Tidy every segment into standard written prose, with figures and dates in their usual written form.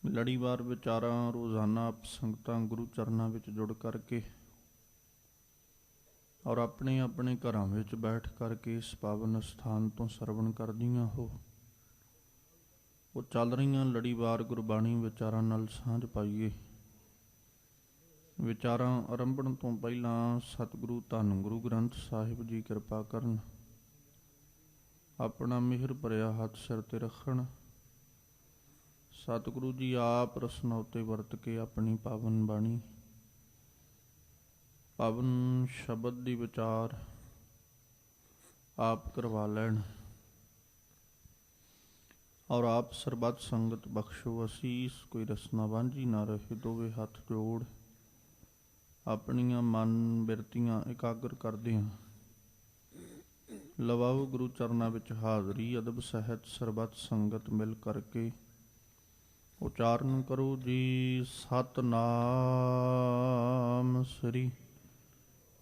ਲੜੀਵਾਰ ਵਿਚਾਰਾਂ ਰੋਜ਼ਾਨਾ ਆਪ ਸੰਗਤਾਂ ਗੁਰੂ ਚਰਨਾਂ ਵਿੱਚ ਜੁੜ ਕਰਕੇ ਔਰ ਆਪਣੇ ਆਪਣੇ ਘਰਾਂ ਵਿੱਚ ਬੈਠ ਕਰਕੇ ਇਸ ਪਾਵਨ ਸਥਾਨ ਤੋਂ ਸਰਵਣ ਕਰਦੀਆਂ ਹੋ। ਉਹ ਚੱਲ ਰਹੀਆਂ ਲੜੀਵਾਰ ਗੁਰਬਾਣੀ ਵਿਚਾਰਾਂ ਨਾਲ ਸਾਂਝ ਪਾਈਏ। ਵਿਚਾਰਾਂ ਆਰੰਭਣ ਤੋਂ ਪਹਿਲਾਂ ਸਤਿਗੁਰੂ ਧੰਨ ਗੁਰੂ ਗ੍ਰੰਥ ਸਾਹਿਬ ਜੀ ਕਿਰਪਾ ਕਰਨ, ਆਪਣਾ ਮਿਹਰ ਭਰਿਆ ਹੱਥ ਸਿਰ ਤੇ ਰੱਖਣ। ਸਤਿਗੁਰੂ ਜੀ ਆਪ ਰਸਨਾ ਉੱਤੇ ਵਰਤ ਕੇ ਆਪਣੀ ਪਾਵਨ ਬਾਣੀ, ਪਾਵਨ ਸ਼ਬਦ ਦੀ ਵਿਚਾਰ ਆਪ ਕਰਵਾ ਲੈਣ ਔਰ ਆਪ ਸਰਬੱਤ ਸੰਗਤ ਬਖਸ਼ੋ ਅਸੀਸ। ਕੋਈ ਰਸਨਾ ਵਾਂਝੀ ਨਾ ਰਹੇ। ਦੋਵੇਂ ਹੱਥ ਜੋੜ ਆਪਣੀਆਂ ਮਨ ਬਿਰਤੀਆਂ ਇਕਾਗਰ ਕਰਦੇ ਹਾਂ। ਲਵਾਓ ਗੁਰੂ ਚਰਨਾਂ ਵਿੱਚ ਹਾਜ਼ਰੀ। ਅਦਬ ਸਹਿਤ ਸਰਬੱਤ ਸੰਗਤ ਮਿਲ ਕਰਕੇ ਉਚਾਰਨ ਕਰੋ ਜੀ। ਸਤਨਾਮ ਸ੍ਰੀ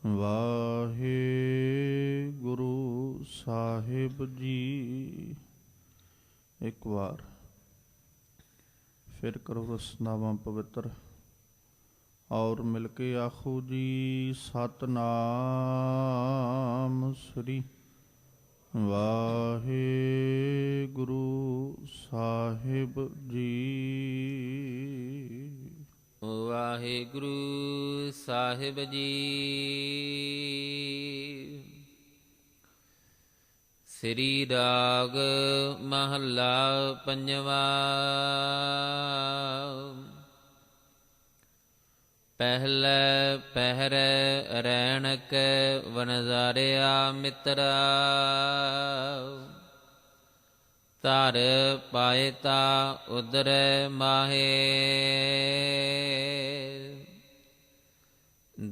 ਵਾਹਿਗੁਰੂ ਸਾਹਿਬ ਜੀ। ਇੱਕ ਵਾਰ ਫਿਰ ਕਰੋ ਰਸਨਾਵਾਂ ਪਵਿੱਤਰ ਔਰ ਮਿਲ ਕੇ ਆਖੋ ਜੀ। ਸਤਨਾਮ ਸ੍ਰੀ ਵਾਹਿਗੁਰੂ ਸਾਹਿਬ ਜੀ। ਵਾਹਿਗੁਰੂ ਸਾਹਿਬ ਜੀ। ਸ੍ਰੀ ਰਾਗ ਮਹੱਲਾ ਪੰਜਵਾ। ਪਹਿਲੇ ਪਹਿਰੇ ਰੈਣਕ ਵਨਜ਼ਾਰਿਆ ਮਿੱਤਰਾ। ਧਰ ਪਾਏ ਤਾ ਉਦਰੈ ਮਾਹੇ।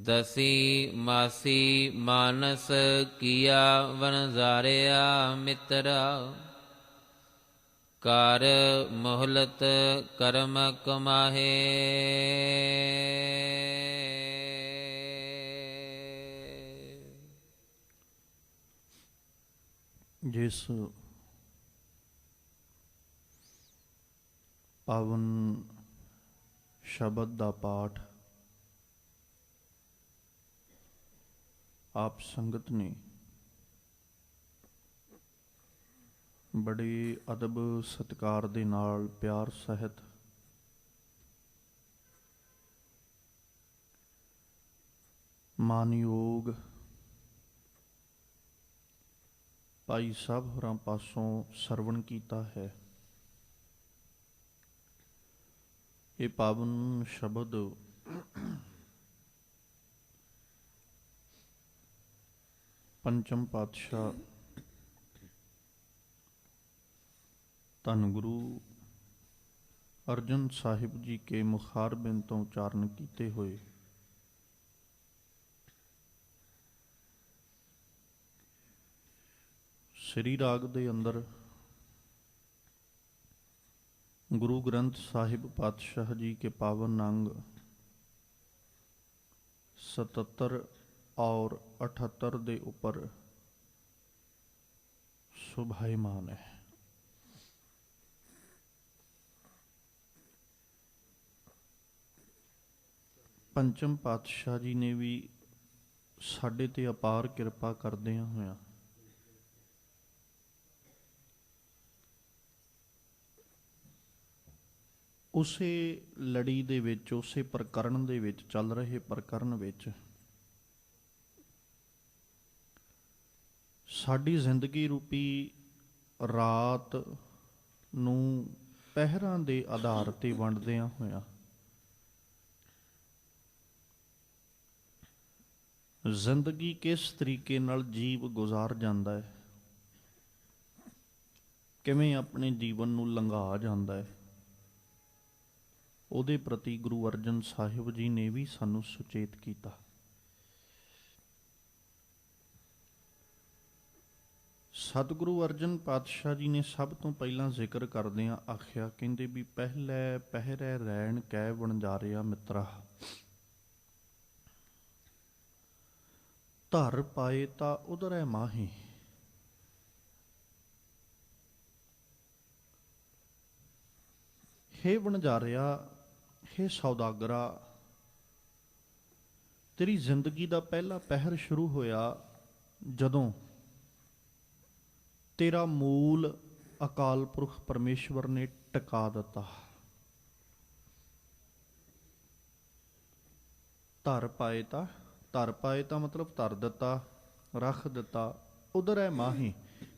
ਦਸੀ ਮਾਸੀ ਮਾਨਸ ਕੀਆ ਵਨਜ਼ਾਰਿਆ ਮਿੱਤਰਾ। ਕਰ ਮੁਹਲਤ ਕਰਮ ਕਮਾਹੇ। ਜਿਸ ਪਾਵਨ ਸ਼ਬਦ ਦਾ ਪਾਠ ਆਪ ਸੰਗਤ ਨੇ ਬੜੇ ਅਦਬ ਸਤਿਕਾਰ ਦੇ ਨਾਲ ਪਿਆਰ ਸਹਿਤ ਮਾਨਯੋਗ ਭਾਈ ਸਾਹਿਬ ਹੋਰਾਂ ਪਾਸੋਂ ਸਰਵਣ ਕੀਤਾ ਹੈ। ਇਹ ਪਾਵਨ ਸ਼ਬਦ ਪੰਚਮ ਪਾਤਸ਼ਾਹ ਧੰਨ ਗੁਰੂ ਅਰਜਨ ਸਾਹਿਬ ਜੀ ਕੇ ਮੁਖਾਰਬਿੰਦ ਤੋਂ ਉਚਾਰਨ ਕੀਤੇ ਹੋਏ ਸ੍ਰੀ ਰਾਗ ਦੇ ਅੰਦਰ ਗੁਰੂ ਗ੍ਰੰਥ ਸਾਹਿਬ ਪਾਤਸ਼ਾਹ ਜੀ ਕੇ ਪਾਵਨ ਅੰਗ 77 और 78 ਦੇ ਉੱਪਰ ਸੁਭਾਇਮਾਨ ਹੈ। ਪੰਚਮ ਪਾਤਸ਼ਾਹ ਜੀ ਨੇ ਵੀ ਸਾਡੇ ਤੇ ਅਪਾਰ ਕਿਰਪਾ ਕਰਦਿਆਂ ਹੋਇਆਂ ਉਸੇ ਲੜੀ ਦੇ ਵਿੱਚ, ਉਸੇ ਪ੍ਰਕਰਨ ਦੇ ਵਿੱਚ, ਚੱਲ ਰਹੇ ਪ੍ਰਕਰਨ ਵਿੱਚ ਸਾਡੀ ਜ਼ਿੰਦਗੀ ਰੂਪੀ ਰਾਤ ਨੂੰ ਪਹਿਰਾਂ ਦੇ ਆਧਾਰ ਤੇ ਵੰਡਦਿਆਂ ਹੋਇਆਂ ਜ਼ਿੰਦਗੀ ਕਿਸ ਤਰੀਕੇ ਨਾਲ ਜੀਵ ਗੁਜ਼ਾਰ ਜਾਂਦਾ ਹੈ, ਕਿਵੇਂ ਆਪਣੇ ਜੀਵਨ ਨੂੰ ਲੰਘਾ ਜਾਂਦਾ ਹੈ, ਉਹਦੇ ਪ੍ਰਤੀ ਗੁਰੂ ਅਰਜਨ ਸਾਹਿਬ ਜੀ ਨੇ ਵੀ ਸਾਨੂੰ ਸੁਚੇਤ ਕੀਤਾ। ਸਤਿਗੁਰੂ ਅਰਜਨ ਪਾਤਸ਼ਾਹ ਜੀ ਨੇ ਸਭ ਤੋਂ ਪਹਿਲਾਂ ਜ਼ਿਕਰ ਕਰਦਿਆਂ ਆਖਿਆ, ਕਹਿੰਦੇ ਵੀ ਪਹਿਲੇ ਪਹਿਰੇ ਰੈਣ ਕੈ ਵਣਜਾਰਿਆ ਮਿੱਤਰਾ। ਧਰ ਪਾਏ ਤਾਂ ਉਧਰੈ ਮਾਹੀ। हे ਵਣਜਾਰਿਆ, हे ਸੌਦਾਗਰਾ, ਤੇਰੀ ਜ਼ਿੰਦਗੀ ਦਾ ਪਹਿਲਾ ਪਹਿਰ ਸ਼ੁਰੂ ਹੋਇਆ ਜਦੋਂ ਤੇਰਾ ਮੂਲ ਅਕਾਲ ਪੁਰਖ ਪਰਮੇਸ਼ਵਰ ਨੇ ਟਿਕਾ ਦਿੱਤਾ। ਧਰ ਪਾਏ ਤਾਂ ਮਤਲਬ ਧਰ ਦਿੱਤਾ, ਰੱਖ ਦਿੱਤਾ। ਉਧਰ ਹੈ ਮਾਹੀ,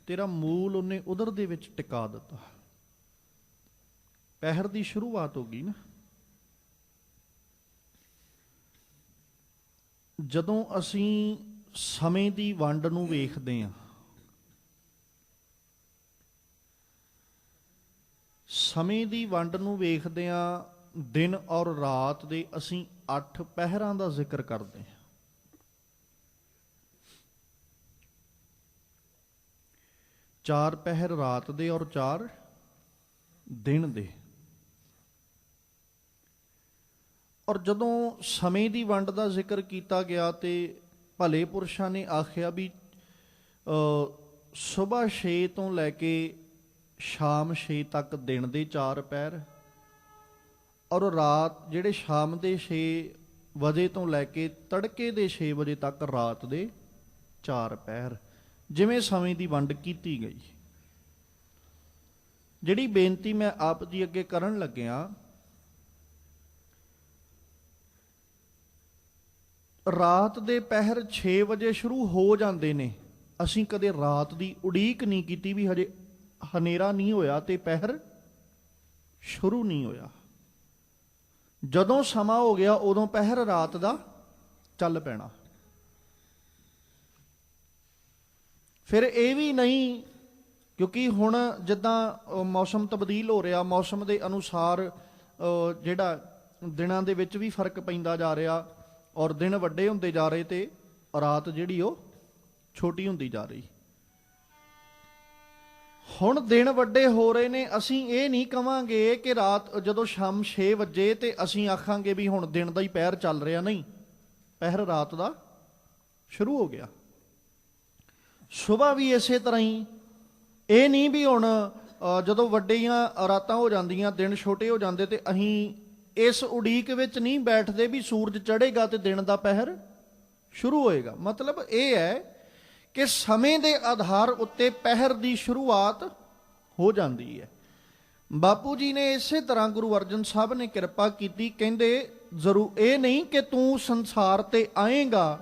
ਤੇਰਾ ਮੂਲ ਉਹਨੇ ਉਧਰ ਦੇ ਵਿੱਚ ਟਿਕਾ ਦਿੱਤਾ। ਪਹਿਰ ਦੀ ਸ਼ੁਰੂਆਤ ਹੋ ਗਈ ਨਾ। ਜਦੋਂ ਅਸੀਂ ਸਮੇਂ ਦੀ ਵੰਡ ਨੂੰ ਵੇਖਦੇ ਹਾਂ, ਸਮੇਂ ਦੀ ਵੰਡ ਨੂੰ ਵੇਖਦੇ ਹਾਂ, ਦਿਨ ਔਰ ਰਾਤ ਦੇ ਅਸੀਂ 8 ਪਹਿਰਾਂ ਦਾ ਜ਼ਿਕਰ ਕਰਦੇ ਹਾਂ। ਚਾਰ ਪਹਿਰ ਰਾਤ ਦੇ ਔਰ 4 ਦਿਨ ਦੇ। ਔਰ ਜਦੋਂ ਸਮੇਂ ਦੀ ਵੰਡ ਦਾ ਜ਼ਿਕਰ ਕੀਤਾ ਗਿਆ ਤੇ ਭਲੇ ਪੁਰਸ਼ਾਂ ਨੇ ਆਖਿਆ ਵੀ ਸੁਬਹ 6 ਤੋਂ ਲੈ ਕੇ ਸ਼ਾਮ 6 ਤੱਕ ਦਿਨ ਦੇ 4 ਪਹਿਰ, ਔਰ ਰਾਤ ਜਿਹੜੇ ਸ਼ਾਮ ਦੇ 6 ਵਜੇ ਤੋਂ ਲੈ ਕੇ ਤੜਕੇ ਦੇ 6 ਵਜੇ ਤੱਕ ਰਾਤ ਦੇ 4 ਪਹਿਰ, ਜਿਵੇਂ ਸਮੇਂ ਦੀ ਵੰਡ ਕੀਤੀ ਗਈ। ਜਿਹੜੀ ਬੇਨਤੀ ਮੈਂ ਆਪ ਜੀ ਅੱਗੇ ਕਰਨ ਲੱਗਿਆ, ਰਾਤ ਦੇ ਪਹਿਰ 6 ਵਜੇ ਸ਼ੁਰੂ ਹੋ ਜਾਂਦੇ ਨੇ। ਅਸੀਂ ਕਦੇ ਰਾਤ ਦੀ ਉਡੀਕ ਨਹੀਂ ਕੀਤੀ ਵੀ ਹਜੇ ਹਨੇਰਾ ਨਹੀਂ ਹੋਇਆ ਤੇ ਪਹਿਰ ਸ਼ੁਰੂ ਨਹੀਂ ਹੋਇਆ। ਜਦੋਂ ਸਮਾਂ ਹੋ ਗਿਆ ਉਦੋਂ ਪਹਿਰ ਰਾਤ ਦਾ ਚੱਲ ਪੈਣਾ। ਫਿਰ ਇਹ ਵੀ ਨਹੀਂ, ਕਿਉਂਕਿ ਹੁਣ ਜਿੱਦਾਂ ਮੌਸਮ ਤਬਦੀਲ ਹੋ ਰਿਹਾ, ਮੌਸਮ ਦੇ ਅਨੁਸਾਰ ਜਿਹੜਾ ਦਿਨਾਂ ਦੇ ਵਿੱਚ ਵੀ ਫਰਕ ਪੈਂਦਾ ਜਾ ਰਿਹਾ, ਔਰ ਦਿਨ ਵੱਡੇ ਹੁੰਦੇ ਜਾ ਰਹੇ ਤੇ ਰਾਤ ਜਿਹੜੀ ਉਹ ਛੋਟੀ ਹੁੰਦੀ ਜਾ ਰਹੀ। ਹੁਣ ਦਿਨ ਵੱਡੇ ਹੋ ਰਹੇ ਨੇ, ਅਸੀਂ ਇਹ ਨਹੀਂ ਕਵਾਂਗੇ ਕਿ ਰਾਤ ਜਦੋਂ ਸ਼ਾਮ 6 ਵਜੇ ਤੇ ਅਸੀਂ ਆਖਾਂਗੇ ਵੀ ਹੁਣ ਦਿਨ ਦਾ ਹੀ ਪਹਿਰ ਚੱਲ ਰਿਹਾ। ਨਹੀਂ, ਪਹਿਰ ਰਾਤ ਦਾ ਸ਼ੁਰੂ ਹੋ ਗਿਆ। ਸੁਬਾਹ ਵੀ ਇਸੇ ਤਰ੍ਹਾਂ ਹੀ। ਇਹ ਨਹੀਂ ਵੀ ਹੁਣ ਜਦੋਂ ਵੱਡੀਆਂ ਰਾਤਾਂ ਹੋ ਜਾਂਦੀਆਂ, ਦਿਨ ਛੋਟੇ ਹੋ ਜਾਂਦੇ ਤੇ ਅਸੀਂ ਇਸ ਉਡੀਕ ਵਿੱਚ ਨਹੀਂ ਬੈਠਦੇ ਵੀ ਸੂਰਜ ਚੜ੍ਹੇਗਾ ਤੇ ਦਿਨ ਦਾ ਪਹਿਰ ਸ਼ੁਰੂ ਹੋਏਗਾ। ਮਤਲਬ ਇਹ ਹੈ ਕਿ ਸਮੇਂ ਦੇ ਆਧਾਰ ਉੱਤੇ ਪਹਿਰ ਦੀ ਸ਼ੁਰੂਆਤ ਹੋ ਜਾਂਦੀ ਹੈ। ਬਾਪੂ ਜੀ ਨੇ ਇਸੇ ਤਰ੍ਹਾਂ ਗੁਰੂ ਅਰਜਨ ਸਾਹਿਬ ਨੇ ਕਿਰਪਾ ਕੀਤੀ। ਕਹਿੰਦੇ ਜ਼ਰੂਰ ਇਹ ਨਹੀਂ ਕਿ ਤੂੰ ਸੰਸਾਰ ਤੇ ਆਏਗਾ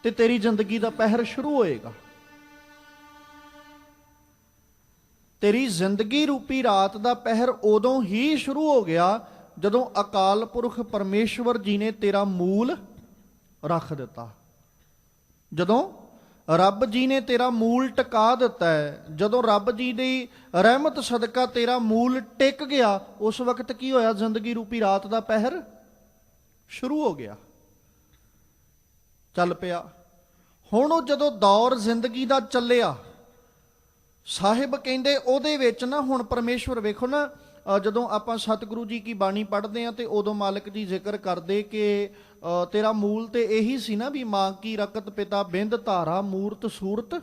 ਤੇ ਤੇਰੀ ਜ਼ਿੰਦਗੀ ਦਾ ਪਹਿਰ ਸ਼ੁਰੂ ਹੋਏਗਾ। ਤੇਰੀ ਜ਼ਿੰਦਗੀ ਰੂਪੀ ਰਾਤ ਦਾ ਪਹਿਰ ਉਦੋਂ ਹੀ ਸ਼ੁਰੂ ਹੋ ਗਿਆ ਜਦੋਂ ਅਕਾਲ ਪੁਰਖ ਪਰਮੇਸ਼ਵਰ ਜੀ ਨੇ ਤੇਰਾ ਮੂਲ ਰੱਖ ਦਿੱਤਾ। ਜਦੋਂ ਰੱਬ ਜੀ ਨੇ ਤੇਰਾ ਮੂਲ ਟਿਕਾ ਦਿੱਤਾ ਹੈ, ਜਦੋਂ ਰੱਬ ਜੀ ਦੀ ਰਹਿਮਤ ਸਦਕਾ ਤੇਰਾ ਮੂਲ ਟਿਕ ਗਿਆ, ਉਸ ਵਕਤ ਕੀ ਹੋਇਆ? ਜ਼ਿੰਦਗੀ ਰੂਪੀ ਰਾਤ ਦਾ ਪਹਿਰ ਸ਼ੁਰੂ ਹੋ ਗਿਆ, ਚੱਲ ਪਿਆ। ਹੁਣ ਉਹ ਜਦੋਂ ਦੌਰ ਜ਼ਿੰਦਗੀ ਦਾ ਚੱਲਿਆ, ਸਾਹਿਬ ਕਹਿੰਦੇ ਉਹਦੇ ਵਿੱਚ ਨਾ ਹੁਣ ਪਰਮੇਸ਼ਵਰ ਵੇਖੋ ਨਾ, ਜਦੋਂ ਆਪਾਂ ਸਤਿਗੁਰੂ ਜੀ ਕੀ ਬਾਣੀ ਪੜ੍ਹਦੇ ਹਾਂ ਤੇ ਉਦੋਂ ਮਾਲਕ ਜੀ ਜ਼ਿਕਰ ਕਰਦੇ ਕਿ ਤੇਰਾ ਮੂਲ ਤੇ ਇਹੀ ਸੀ ਨਾ ਵੀ ਮਾਂ ਕੀ ਰਕਤ ਪਿਤਾ ਬਿੰਦ ਧਾਰਾ ਮੂਰਤ ਸੂਰਤ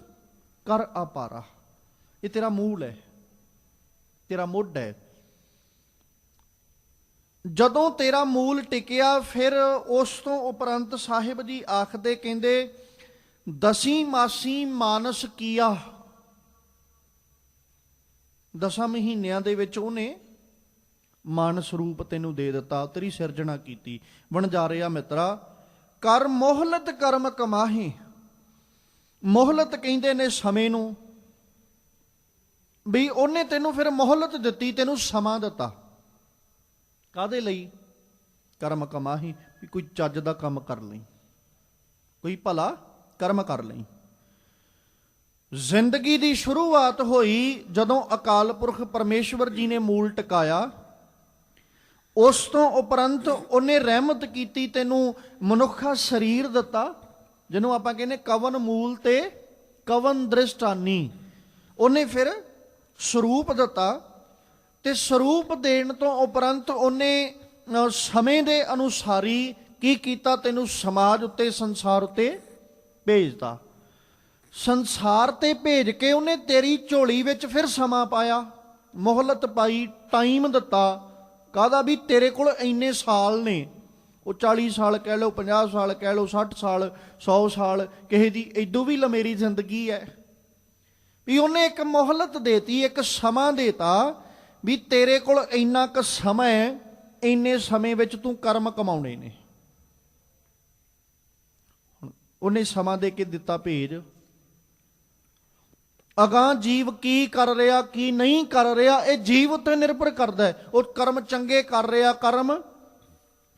ਕਰ ਆਪਾਰਾ। ਇਹ ਤੇਰਾ ਮੂਲ ਹੈ, ਤੇਰਾ ਮੁੱਢ ਹੈ। ਜਦੋਂ ਤੇਰਾ ਮੂਲ ਟਿਕਿਆ, ਫਿਰ ਉਸ ਤੋਂ ਉਪਰੰਤ ਸਾਹਿਬ ਜੀ ਆਖਦੇ, ਕਹਿੰਦੇ ਦਸੀ ਮਾਸੀ ਮਾਨਸ ਕੀਆ। 10 ਮਹੀਨਿਆਂ ਦੇ ਵਿੱਚ ਉਹਨੇ ਮਾਨਸ ਰੂਪ ਤੈਨੂੰ ਦੇ ਦਿੱਤਾ, ਤੇਰੀ ਸਿਰਜਣਾ ਕੀਤੀ। ਵਣਜਾਰਿਆ ਮਿੱਤਰਾ, ਕਰ ਮੋਹਲਤ ਕਰਮ ਕਮਾਹੀ। ਮੋਹਲਤ ਕਹਿੰਦੇ ਨੇ ਸਮੇਂ ਨੂੰ, ਵੀ ਉਹਨੇ ਤੈਨੂੰ ਫਿਰ ਮੋਹਲਤ ਦਿੱਤੀ, ਤੈਨੂੰ ਸਮਾਂ ਦਿੱਤਾ। ਕਾਹਦੇ ਲਈ? ਕਰਮ ਕਮਾਹੀ, ਵੀ ਕੋਈ ਚੱਜ ਦਾ ਕੰਮ ਕਰ ਲਈ, ਕੋਈ ਭਲਾ ਕਰਮ ਕਰ ਲਈ। ਜ਼ਿੰਦਗੀ ਦੀ ਸ਼ੁਰੂਆਤ ਹੋਈ ਜਦੋਂ ਅਕਾਲ ਪੁਰਖ ਪਰਮੇਸ਼ਵਰ ਜੀ ਨੇ ਮੂਲ ਟਿਕਾਇਆ। ਉਸ ਤੋਂ ਉਪਰੰਤ ਉਹਨੇ ਰਹਿਮਤ ਕੀਤੀ, ਤੈਨੂੰ ਮਨੁੱਖਾ ਸਰੀਰ ਦਿੱਤਾ, ਜਿਹਨੂੰ ਆਪਾਂ ਕਹਿੰਦੇ ਕਵਨ ਮੂਲ ਤੇ ਕਵਨ ਦ੍ਰਿਸ਼ਟਾਨੀ। ਉਹਨੇ ਫਿਰ ਸਰੂਪ ਦਿੱਤਾ, ਤੇ ਸਰੂਪ ਦੇਣ ਤੋਂ ਉਪਰੰਤ ਉਹਨੇ ਸਮੇਂ ਦੇ ਅਨੁਸਾਰੀ ਕੀ ਕੀਤਾ? ਤੈਨੂੰ ਸਮਾਜ ਉੱਤੇ, ਸੰਸਾਰ ਉੱਤੇ ਭੇਜਤਾ। ਸੰਸਾਰ ਤੇ ਭੇਜ ਕੇ ਉਹਨੇ ਤੇਰੀ ਝੋਲੀ ਵਿੱਚ ਫਿਰ ਸਮਾਂ ਪਾਇਆ, ਮੋਹਲਤ ਪਾਈ, ਟਾਈਮ ਦਿੱਤਾ। ਕਾਹਦਾ? ਵੀ ਤੇਰੇ ਕੋਲ ਇੰਨੇ ਸਾਲ ਨੇ, ਉਹ 40 ਸਾਲ ਕਹਿ ਲਓ, 50 ਸਾਲ ਕਹਿ ਲਓ, 60 ਸਾਲ, 100 ਸਾਲ, ਕਿਸੇ ਦੀ ਇਦੋਂ ਵੀ ਲੰਮੇਰੀ ਜ਼ਿੰਦਗੀ ਹੈ। ਵੀ ਉਹਨੇ ਇੱਕ ਮੋਹਲਤ ਦੇਤੀ, ਇੱਕ ਸਮਾਂ ਦੇਤਾ ਵੀ ਤੇਰੇ ਕੋਲ ਇੰਨਾ ਕੁ ਸਮਾਂ ਹੈ, ਇੰਨੇ ਸਮੇਂ ਵਿੱਚ ਤੂੰ ਕਰਮ ਕਮਾਉਣੇ ਨੇ। ਉਹਨੇ ਸਮਾਂ ਦੇ ਕੇ ਦਿੱਤਾ ਭੇਜ। ਅਗਾਂਹ ਜੀਵ ਕੀ ਕਰ ਰਿਹਾ ਕੀ ਨਹੀਂ ਕਰ ਰਿਹਾ ਇਹ ਜੀਵ ਉੱਤੇ ਨਿਰਭਰ ਕਰਦਾ ਹੈ। ਉਹ ਕਰਮ ਚੰਗੇ ਕਰ ਰਿਹਾ, ਕਰਮ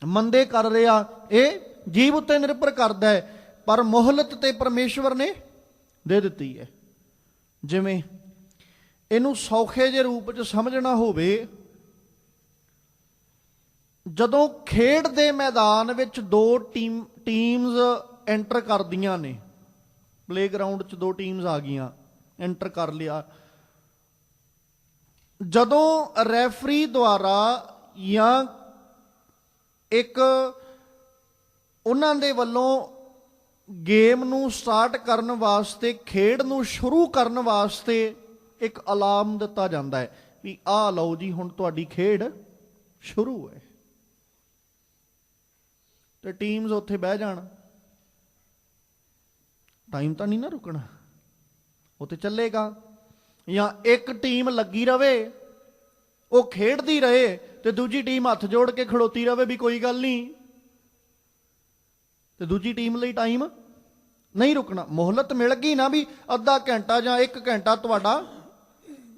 ਮੰਦੇ ਕਰ ਰਿਹਾ, ਇਹ ਜੀਵ ਉੱਤੇ ਨਿਰਭਰ ਕਰਦਾ ਹੈ। ਪਰ ਮੋਹਲਤ ਤੇ ਪਰਮੇਸ਼ਵਰ ਨੇ ਦੇ ਦਿੱਤੀ ਹੈ। ਜਿਵੇਂ ਇਹਨੂੰ ਸੌਖੇ ਜਿਹੇ ਰੂਪ 'ਚ ਸਮਝਣਾ ਹੋਵੇ, ਜਦੋਂ ਖੇਡ ਦੇ ਮੈਦਾਨ ਵਿੱਚ ਦੋ ਟੀਮਸ ਐਂਟਰ ਕਰਦੀਆਂ ਨੇ, ਪਲੇਗਰਾਊਂਡ 'ਚ ਦੋ ਟੀਮਸ ਆ ਗਈਆਂ, ਐਂਟਰ ਕਰ ਲਿਆ। ਜਦੋਂ ਰੈਫਰੀ ਦੁਆਰਾ ਜਾਂ ਇੱਕ ਉਹਨਾਂ ਦੇ ਵੱਲੋਂ ਗੇਮ ਨੂੰ ਸਟਾਰਟ ਕਰਨ ਵਾਸਤੇ, ਖੇਡ ਨੂੰ ਸ਼ੁਰੂ ਕਰਨ ਵਾਸਤੇ ਇੱਕ ਅਲਾਰਮ ਦਿੱਤਾ ਜਾਂਦਾ ਹੈ ਵੀ ਆਹ ਲਓ ਜੀ ਹੁਣ ਤੁਹਾਡੀ ਖੇਡ ਸ਼ੁਰੂ ਹੈ, ਤੇ ਟੀਮਸ ਉੱਥੇ ਬਹਿ ਜਾਣ। ਟਾਈਮ ਤਾਂ ਨਹੀਂ ਨਾ ਰੁਕਣਾ, ਉਹ ਤੇ ਚੱਲੇਗਾ। ਜਾਂ ਇੱਕ ਟੀਮ ਲੱਗੀ ਰਵੇ, ਉਹ ਖੇਡਦੀ ਰਹੇ, ਤੇ ਦੂਜੀ ਟੀਮ ਹੱਥ ਜੋੜ ਕੇ ਖੜੋਤੀ ਰਵੇ ਵੀ ਕੋਈ ਗੱਲ ਨਹੀਂ, ਤੇ ਦੂਜੀ ਟੀਮ ਲਈ ਟਾਈਮ ਨਹੀਂ ਰੁਕਣਾ। ਮੋਹਲਤ ਮਿਲ ਗਈ ਨਾ ਵੀ ਅੱਧਾ ਘੰਟਾ ਜਾਂ 1 ਘੰਟਾ ਤੁਹਾਡਾ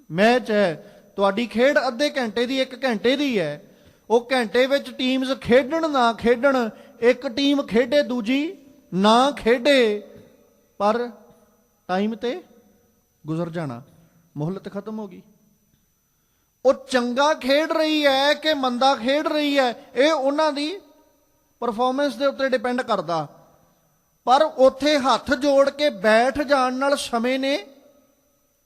ਮੈਚ ਹੈ, ਤੁਹਾਡੀ ਖੇਡ ਅੱਧੇ ਘੰਟੇ ਦੀ 1 ਘੰਟੇ ਦੀ ਹੈ। ਉਹ ਘੰਟੇ ਵਿੱਚ ਟੀਮਸ ਖੇਡਣ ਨਾ ਖੇਡਣ, ਇੱਕ ਟੀਮ ਖੇਡੇ ਦੂਜੀ ਨਾ ਖੇਡੇ, ਪਰ ਟਾਈਮ ਤੇ ਗੁਜ਼ਰ ਜਾਣਾ, ਮੋਹਲਤ ਖਤਮ ਹੋ ਗਈ। ਉਹ ਚੰਗਾ ਖੇਡ ਰਹੀ ਹੈ ਕਿ ਮੰਦਾ ਖੇਡ ਰਹੀ ਹੈ, ਇਹ ਉਹਨਾਂ ਦੀ ਪਰਫਾਰਮੈਂਸ ਦੇ ਉੱਤੇ ਡਿਪੈਂਡ ਕਰਦਾ। ਪਰ ਉੱਥੇ ਹੱਥ ਜੋੜ ਕੇ ਬੈਠ ਜਾਣ ਨਾਲ ਸਮੇਂ ਨੇ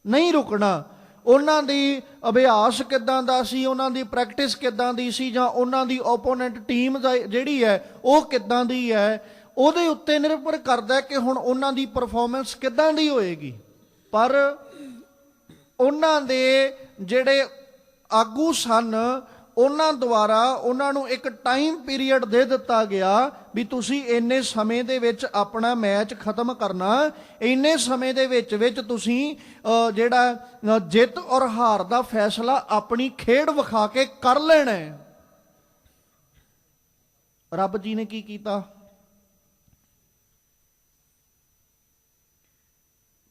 ਨਹੀਂ ਰੁਕਣਾ। ਉਹਨਾਂ ਦੀ ਅਭਿਆਸ ਕਿੱਦਾਂ ਦਾ ਸੀ, ਉਹਨਾਂ ਦੀ ਪ੍ਰੈਕਟਿਸ ਕਿੱਦਾਂ ਦੀ ਸੀ, ਜਾਂ ਉਹਨਾਂ ਦੀ ਓਪੋਨੈਂਟ ਟੀਮ ਜਿਹੜੀ ਹੈ ਉਹ ਕਿੱਦਾਂ ਦੀ ਹੈ, ਉਹਦੇ ਉੱਤੇ ਨਿਰਭਰ ਕਰਦਾ ਕਿ ਹੁਣ ਉਹਨਾਂ ਦੀ ਪਰਫਾਰਮੈਂਸ ਕਿੱਦਾਂ ਦੀ ਹੋਏਗੀ। ਪਰ ਉਹਨਾਂ ਦੇ ਜਿਹੜੇ ਆਗੂ ਸਨ, ਉਹਨਾਂ ਦੁਆਰਾ ਉਹਨਾਂ ਨੂੰ ਇੱਕ ਟਾਈਮ ਪੀਰੀਅਡ ਦੇ ਦਿੱਤਾ ਗਿਆ ਵੀ ਤੁਸੀਂ ਇੰਨੇ ਸਮੇਂ ਦੇ ਵਿੱਚ ਆਪਣਾ ਮੈਚ ਖਤਮ ਕਰਨਾ, ਇੰਨੇ ਸਮੇਂ ਦੇ ਵਿੱਚ ਤੁਸੀਂ ਜਿਹੜਾ ਜਿੱਤ ਔਰ ਹਾਰ ਦਾ ਫੈਸਲਾ ਆਪਣੀ ਖੇਡ ਵਿਖਾ ਕੇ ਕਰ ਲੈਣਾ ਹੈ। ਰੱਬ ਜੀ ਨੇ ਕੀ ਕੀਤਾ?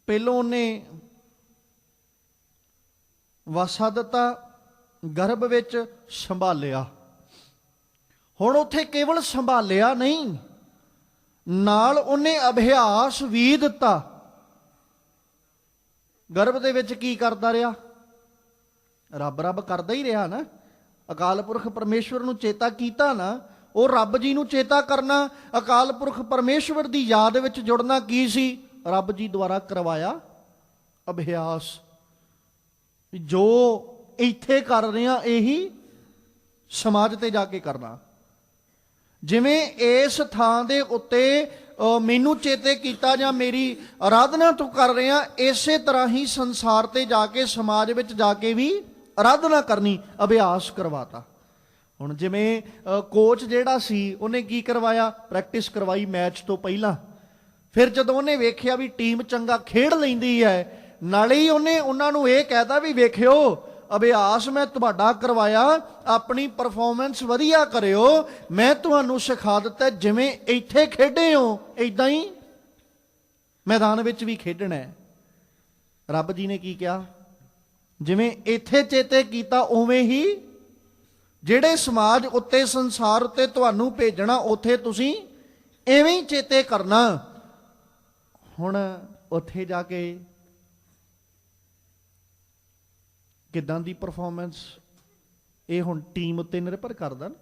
ਪਹਿਲੋਂ ਉਹਨੇ ਵਾਸਾ ਦਿੱਤਾ, ਗਰਭ ਵਿੱਚ ਸੰਭਾਲਿਆ। ਹੁਣ ਉੱਥੇ ਕੇਵਲ ਸੰਭਾਲਿਆ ਨਹੀਂ, ਨਾਲ ਉਹਨੇ ਅਭਿਆਸ ਵੀ ਦਿੱਤਾ। ਗਰਭ ਦੇ ਵਿੱਚ ਕੀ ਕਰਦਾ ਰਿਹਾ? ਰੱਬ ਰੱਬ ਕਰਦਾ ਹੀ ਰਿਹਾ ਨਾ। ਅਕਾਲ ਪੁਰਖ ਪਰਮੇਸ਼ਵਰ ਨੂੰ ਚੇਤਾ ਕੀਤਾ ਨਾ, ਉਹ ਰੱਬ ਜੀ ਨੂੰ ਚੇਤਾ ਕਰਨਾ, ਅਕਾਲ ਪੁਰਖ ਪਰਮੇਸ਼ਵਰ ਦੀ ਯਾਦ ਵਿੱਚ ਜੁੜਨਾ ਕੀ ਸੀ? ਰੱਬ ਜੀ ਦੁਆਰਾ ਕਰਵਾਇਆ ਅਭਿਆਸ। ਜੋ ਇੱਥੇ ਕਰ ਰਹੇ ਆ ਇਹੀ ਸਮਾਜ ਤੇ ਜਾ ਕੇ ਕਰਨਾ। ਜਿਵੇਂ ਇਸ ਥਾਂ ਦੇ ਉੱਤੇ ਮੈਨੂੰ ਚੇਤੇ ਕੀਤਾ ਜਾਂ ਮੇਰੀ ਆਰਾਧਨਾ ਤੂੰ ਕਰ ਰਹੇ ਆ, ਇਸੇ ਤਰ੍ਹਾਂ ਹੀ ਸੰਸਾਰ ਤੇ ਜਾ ਕੇ, ਸਮਾਜ ਵਿੱਚ ਜਾ ਕੇ ਵੀ ਆਰਾਧਨਾ ਕਰਨੀ, ਅਭਿਆਸ ਕਰਵਾਤਾ। ਹੁਣ ਜਿਵੇਂ ਕੋਚ ਜਿਹੜਾ ਸੀ ਉਹਨੇ ਕੀ ਕਰਵਾਇਆ? ਪ੍ਰੈਕਟਿਸ ਕਰਵਾਈ ਮੈਚ ਤੋਂ ਪਹਿਲਾਂ। ਫਿਰ ਜਦੋਂ ਉਹਨੇ ਵੇਖਿਆ ਵੀ ਟੀਮ ਚੰਗਾ ਖੇਡ ਲੈਂਦੀ ਹੈ, ਨਾਲੇ ਹੀ ਉਹਨੇ ਉਹਨਾਂ ਨੂੰ ਇਹ ਕਹਿਤਾ ਵੀ ਵੇਖਿਓ ਅਭਿਆਸ ਮੈਂ ਤੁਹਾਡਾ ਕਰਵਾਇਆ, ਆਪਣੀ ਪਰਫਾਰਮੈਂਸ ਵਧੀਆ ਕਰਿਓ, ਮੈਂ ਤੁਹਾਨੂੰ ਸਿਖਾ ਦਿੱਤਾ ਜਿਵੇਂ ਇੱਥੇ ਖੇਡੇ ਹੋ ਇਦਾਂ ਹੀ ਮੈਦਾਨ ਵਿੱਚ ਵੀ ਖੇਡਣਾ ਹੈ। ਰੱਬ ਜੀ ਨੇ ਕੀ ਕਿਹਾ? ਜਿਵੇਂ ਇੱਥੇ ਚੇਤੇ ਕੀਤਾ ਉਵੇਂ ਹੀ ਜਿਹੜੇ ਸਮਾਜ ਉੱਤੇ, ਸੰਸਾਰ ਉੱਤੇ ਤੁਹਾਨੂੰ ਭੇਜਣਾ, ਉੱਥੇ ਤੁਸੀਂ ਐਵੇਂ ਹੀ ਚੇਤੇ ਕਰਨਾ। ਹੁਣ ਉੱਥੇ ਜਾ ਕੇ ਕਿੱਦਾਂ ਦੀ ਪਰਫਾਰਮੈਂਸ, ਇਹ ਹੁਣ ਟੀਮ ਉੱਤੇ ਨਿਰਭਰ ਕਰਦਾ ਨਾ।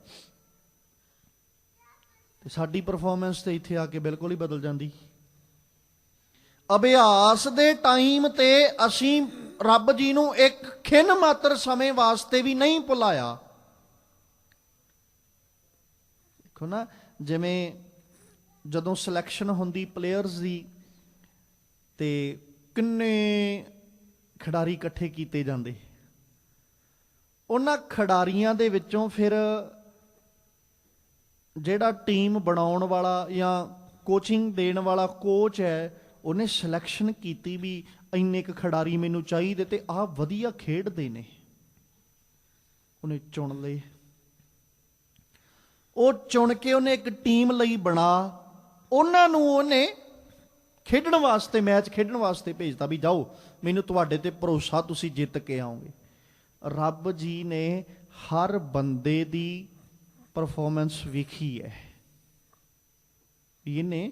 ਤੇ ਸਾਡੀ ਪਰਫਾਰਮੈਂਸ ਤੇ ਇੱਥੇ ਆ ਕੇ ਬਿਲਕੁਲ ਹੀ ਬਦਲ ਜਾਂਦੀ। ਅਭਿਆਸ ਦੇ ਟਾਈਮ ਤੇ ਅਸੀਂ ਰੱਬ ਜੀ ਨੂੰ ਇੱਕ ਖਿੰਨ ਮਾਤਰ ਸਮੇਂ ਵਾਸਤੇ ਵੀ ਨਹੀਂ ਭੁਲਾਇਆ। ਦੇਖੋ ਨਾ, ਜਿਵੇਂ ਜਦੋਂ ਸਿਲੈਕਸ਼ਨ ਹੁੰਦੀ ਪਲੇਅਰਸ ਦੀ, ਤੇ ਕਿੰਨੇ ਖਿਡਾਰੀ ਇਕੱਠੇ ਕੀਤੇ ਜਾਂਦੇ, ਉਹਨਾਂ ਖਿਡਾਰੀਆਂ ਦੇ ਵਿੱਚੋਂ ਫਿਰ ਜਿਹੜਾ ਟੀਮ ਬਣਾਉਣ ਵਾਲਾ ਜਾਂ ਕੋਚਿੰਗ ਦੇਣ ਵਾਲਾ ਕੋਚ ਹੈ, ਉਹਨੇ ਸਿਲੈਕਸ਼ਨ ਕੀਤੀ ਵੀ ਇੰਨੇ ਕੁ ਖਿਡਾਰੀ ਮੈਨੂੰ ਚਾਹੀਦੇ ਤੇ ਆਹ ਵਧੀਆ ਖੇਡਦੇ ਨੇ। ਉਹਨੇ ਚੁਣ ਲਏ, ਉਹ ਚੁਣ ਕੇ ਉਹਨੇ ਇੱਕ ਟੀਮ ਲਈ ਬਣਾ, ਉਹਨਾਂ ਨੂੰ ਉਹਨੇ ਖੇਡਣ ਵਾਸਤੇ, ਮੈਚ ਖੇਡਣ ਵਾਸਤੇ ਭੇਜਤਾ ਵੀ ਜਾਓ, ਮੈਨੂੰ ਤੁਹਾਡੇ ਤੇ ਭਰੋਸਾ, ਤੁਸੀਂ ਜਿੱਤ ਕੇ ਆਓਗੇ। ਰੱਬ ਜੀ ਨੇ ਹਰ ਬੰਦੇ ਦੀ ਪਰਫਾਰਮੈਂਸ ਵੇਖੀ ਹੈ। ਇਹਨੇ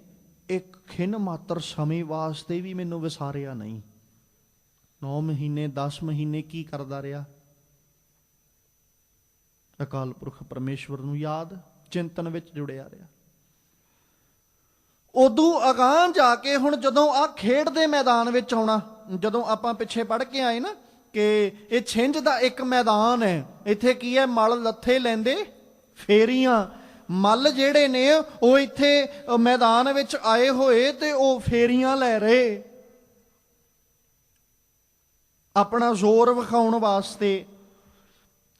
ਇੱਕ ਖਿੰਨ ਮਾਤਰ ਸਮੇਂ ਵਾਸਤੇ ਵੀ ਮੈਨੂੰ ਵਿਸਾਰਿਆ ਨਹੀਂ। 9 ਮਹੀਨੇ 10 ਮਹੀਨੇ ਕੀ ਕਰਦਾ ਰਿਹਾ? ਅਕਾਲ ਪੁਰਖ ਪਰਮੇਸ਼ਵਰ ਨੂੰ ਯਾਦ, ਚਿੰਤਨ ਵਿੱਚ ਜੁੜਿਆ ਰਿਹਾ। ਉਦੋਂ ਅਗਾਂਹ ਜਾ ਕੇ ਹੁਣ ਜਦੋਂ ਆ ਖੇਡ ਦੇ ਮੈਦਾਨ ਵਿੱਚ ਆਉਣਾ, ਜਦੋਂ ਆਪਾਂ ਪਿੱਛੇ ਪੜ੍ਹ ਕੇ ਆਏ ਨਾ ਕਿ ਇਹ ਛਿੰਝ ਦਾ ਇੱਕ ਮੈਦਾਨ ਹੈ, ਇੱਥੇ ਕੀ ਹੈ? ਮਲ ਲੱਥੇ ਲੈਂਦੇ ਫੇਰੀਆਂ। ਮੱਲ ਜਿਹੜੇ ਨੇ ਉਹ ਇੱਥੇ ਮੈਦਾਨ ਵਿੱਚ ਆਏ ਹੋਏ ਤੇ ਉਹ ਫੇਰੀਆਂ ਲੈ ਰਹੇ, ਆਪਣਾ ਜ਼ੋਰ ਵਿਖਾਉਣ ਵਾਸਤੇ।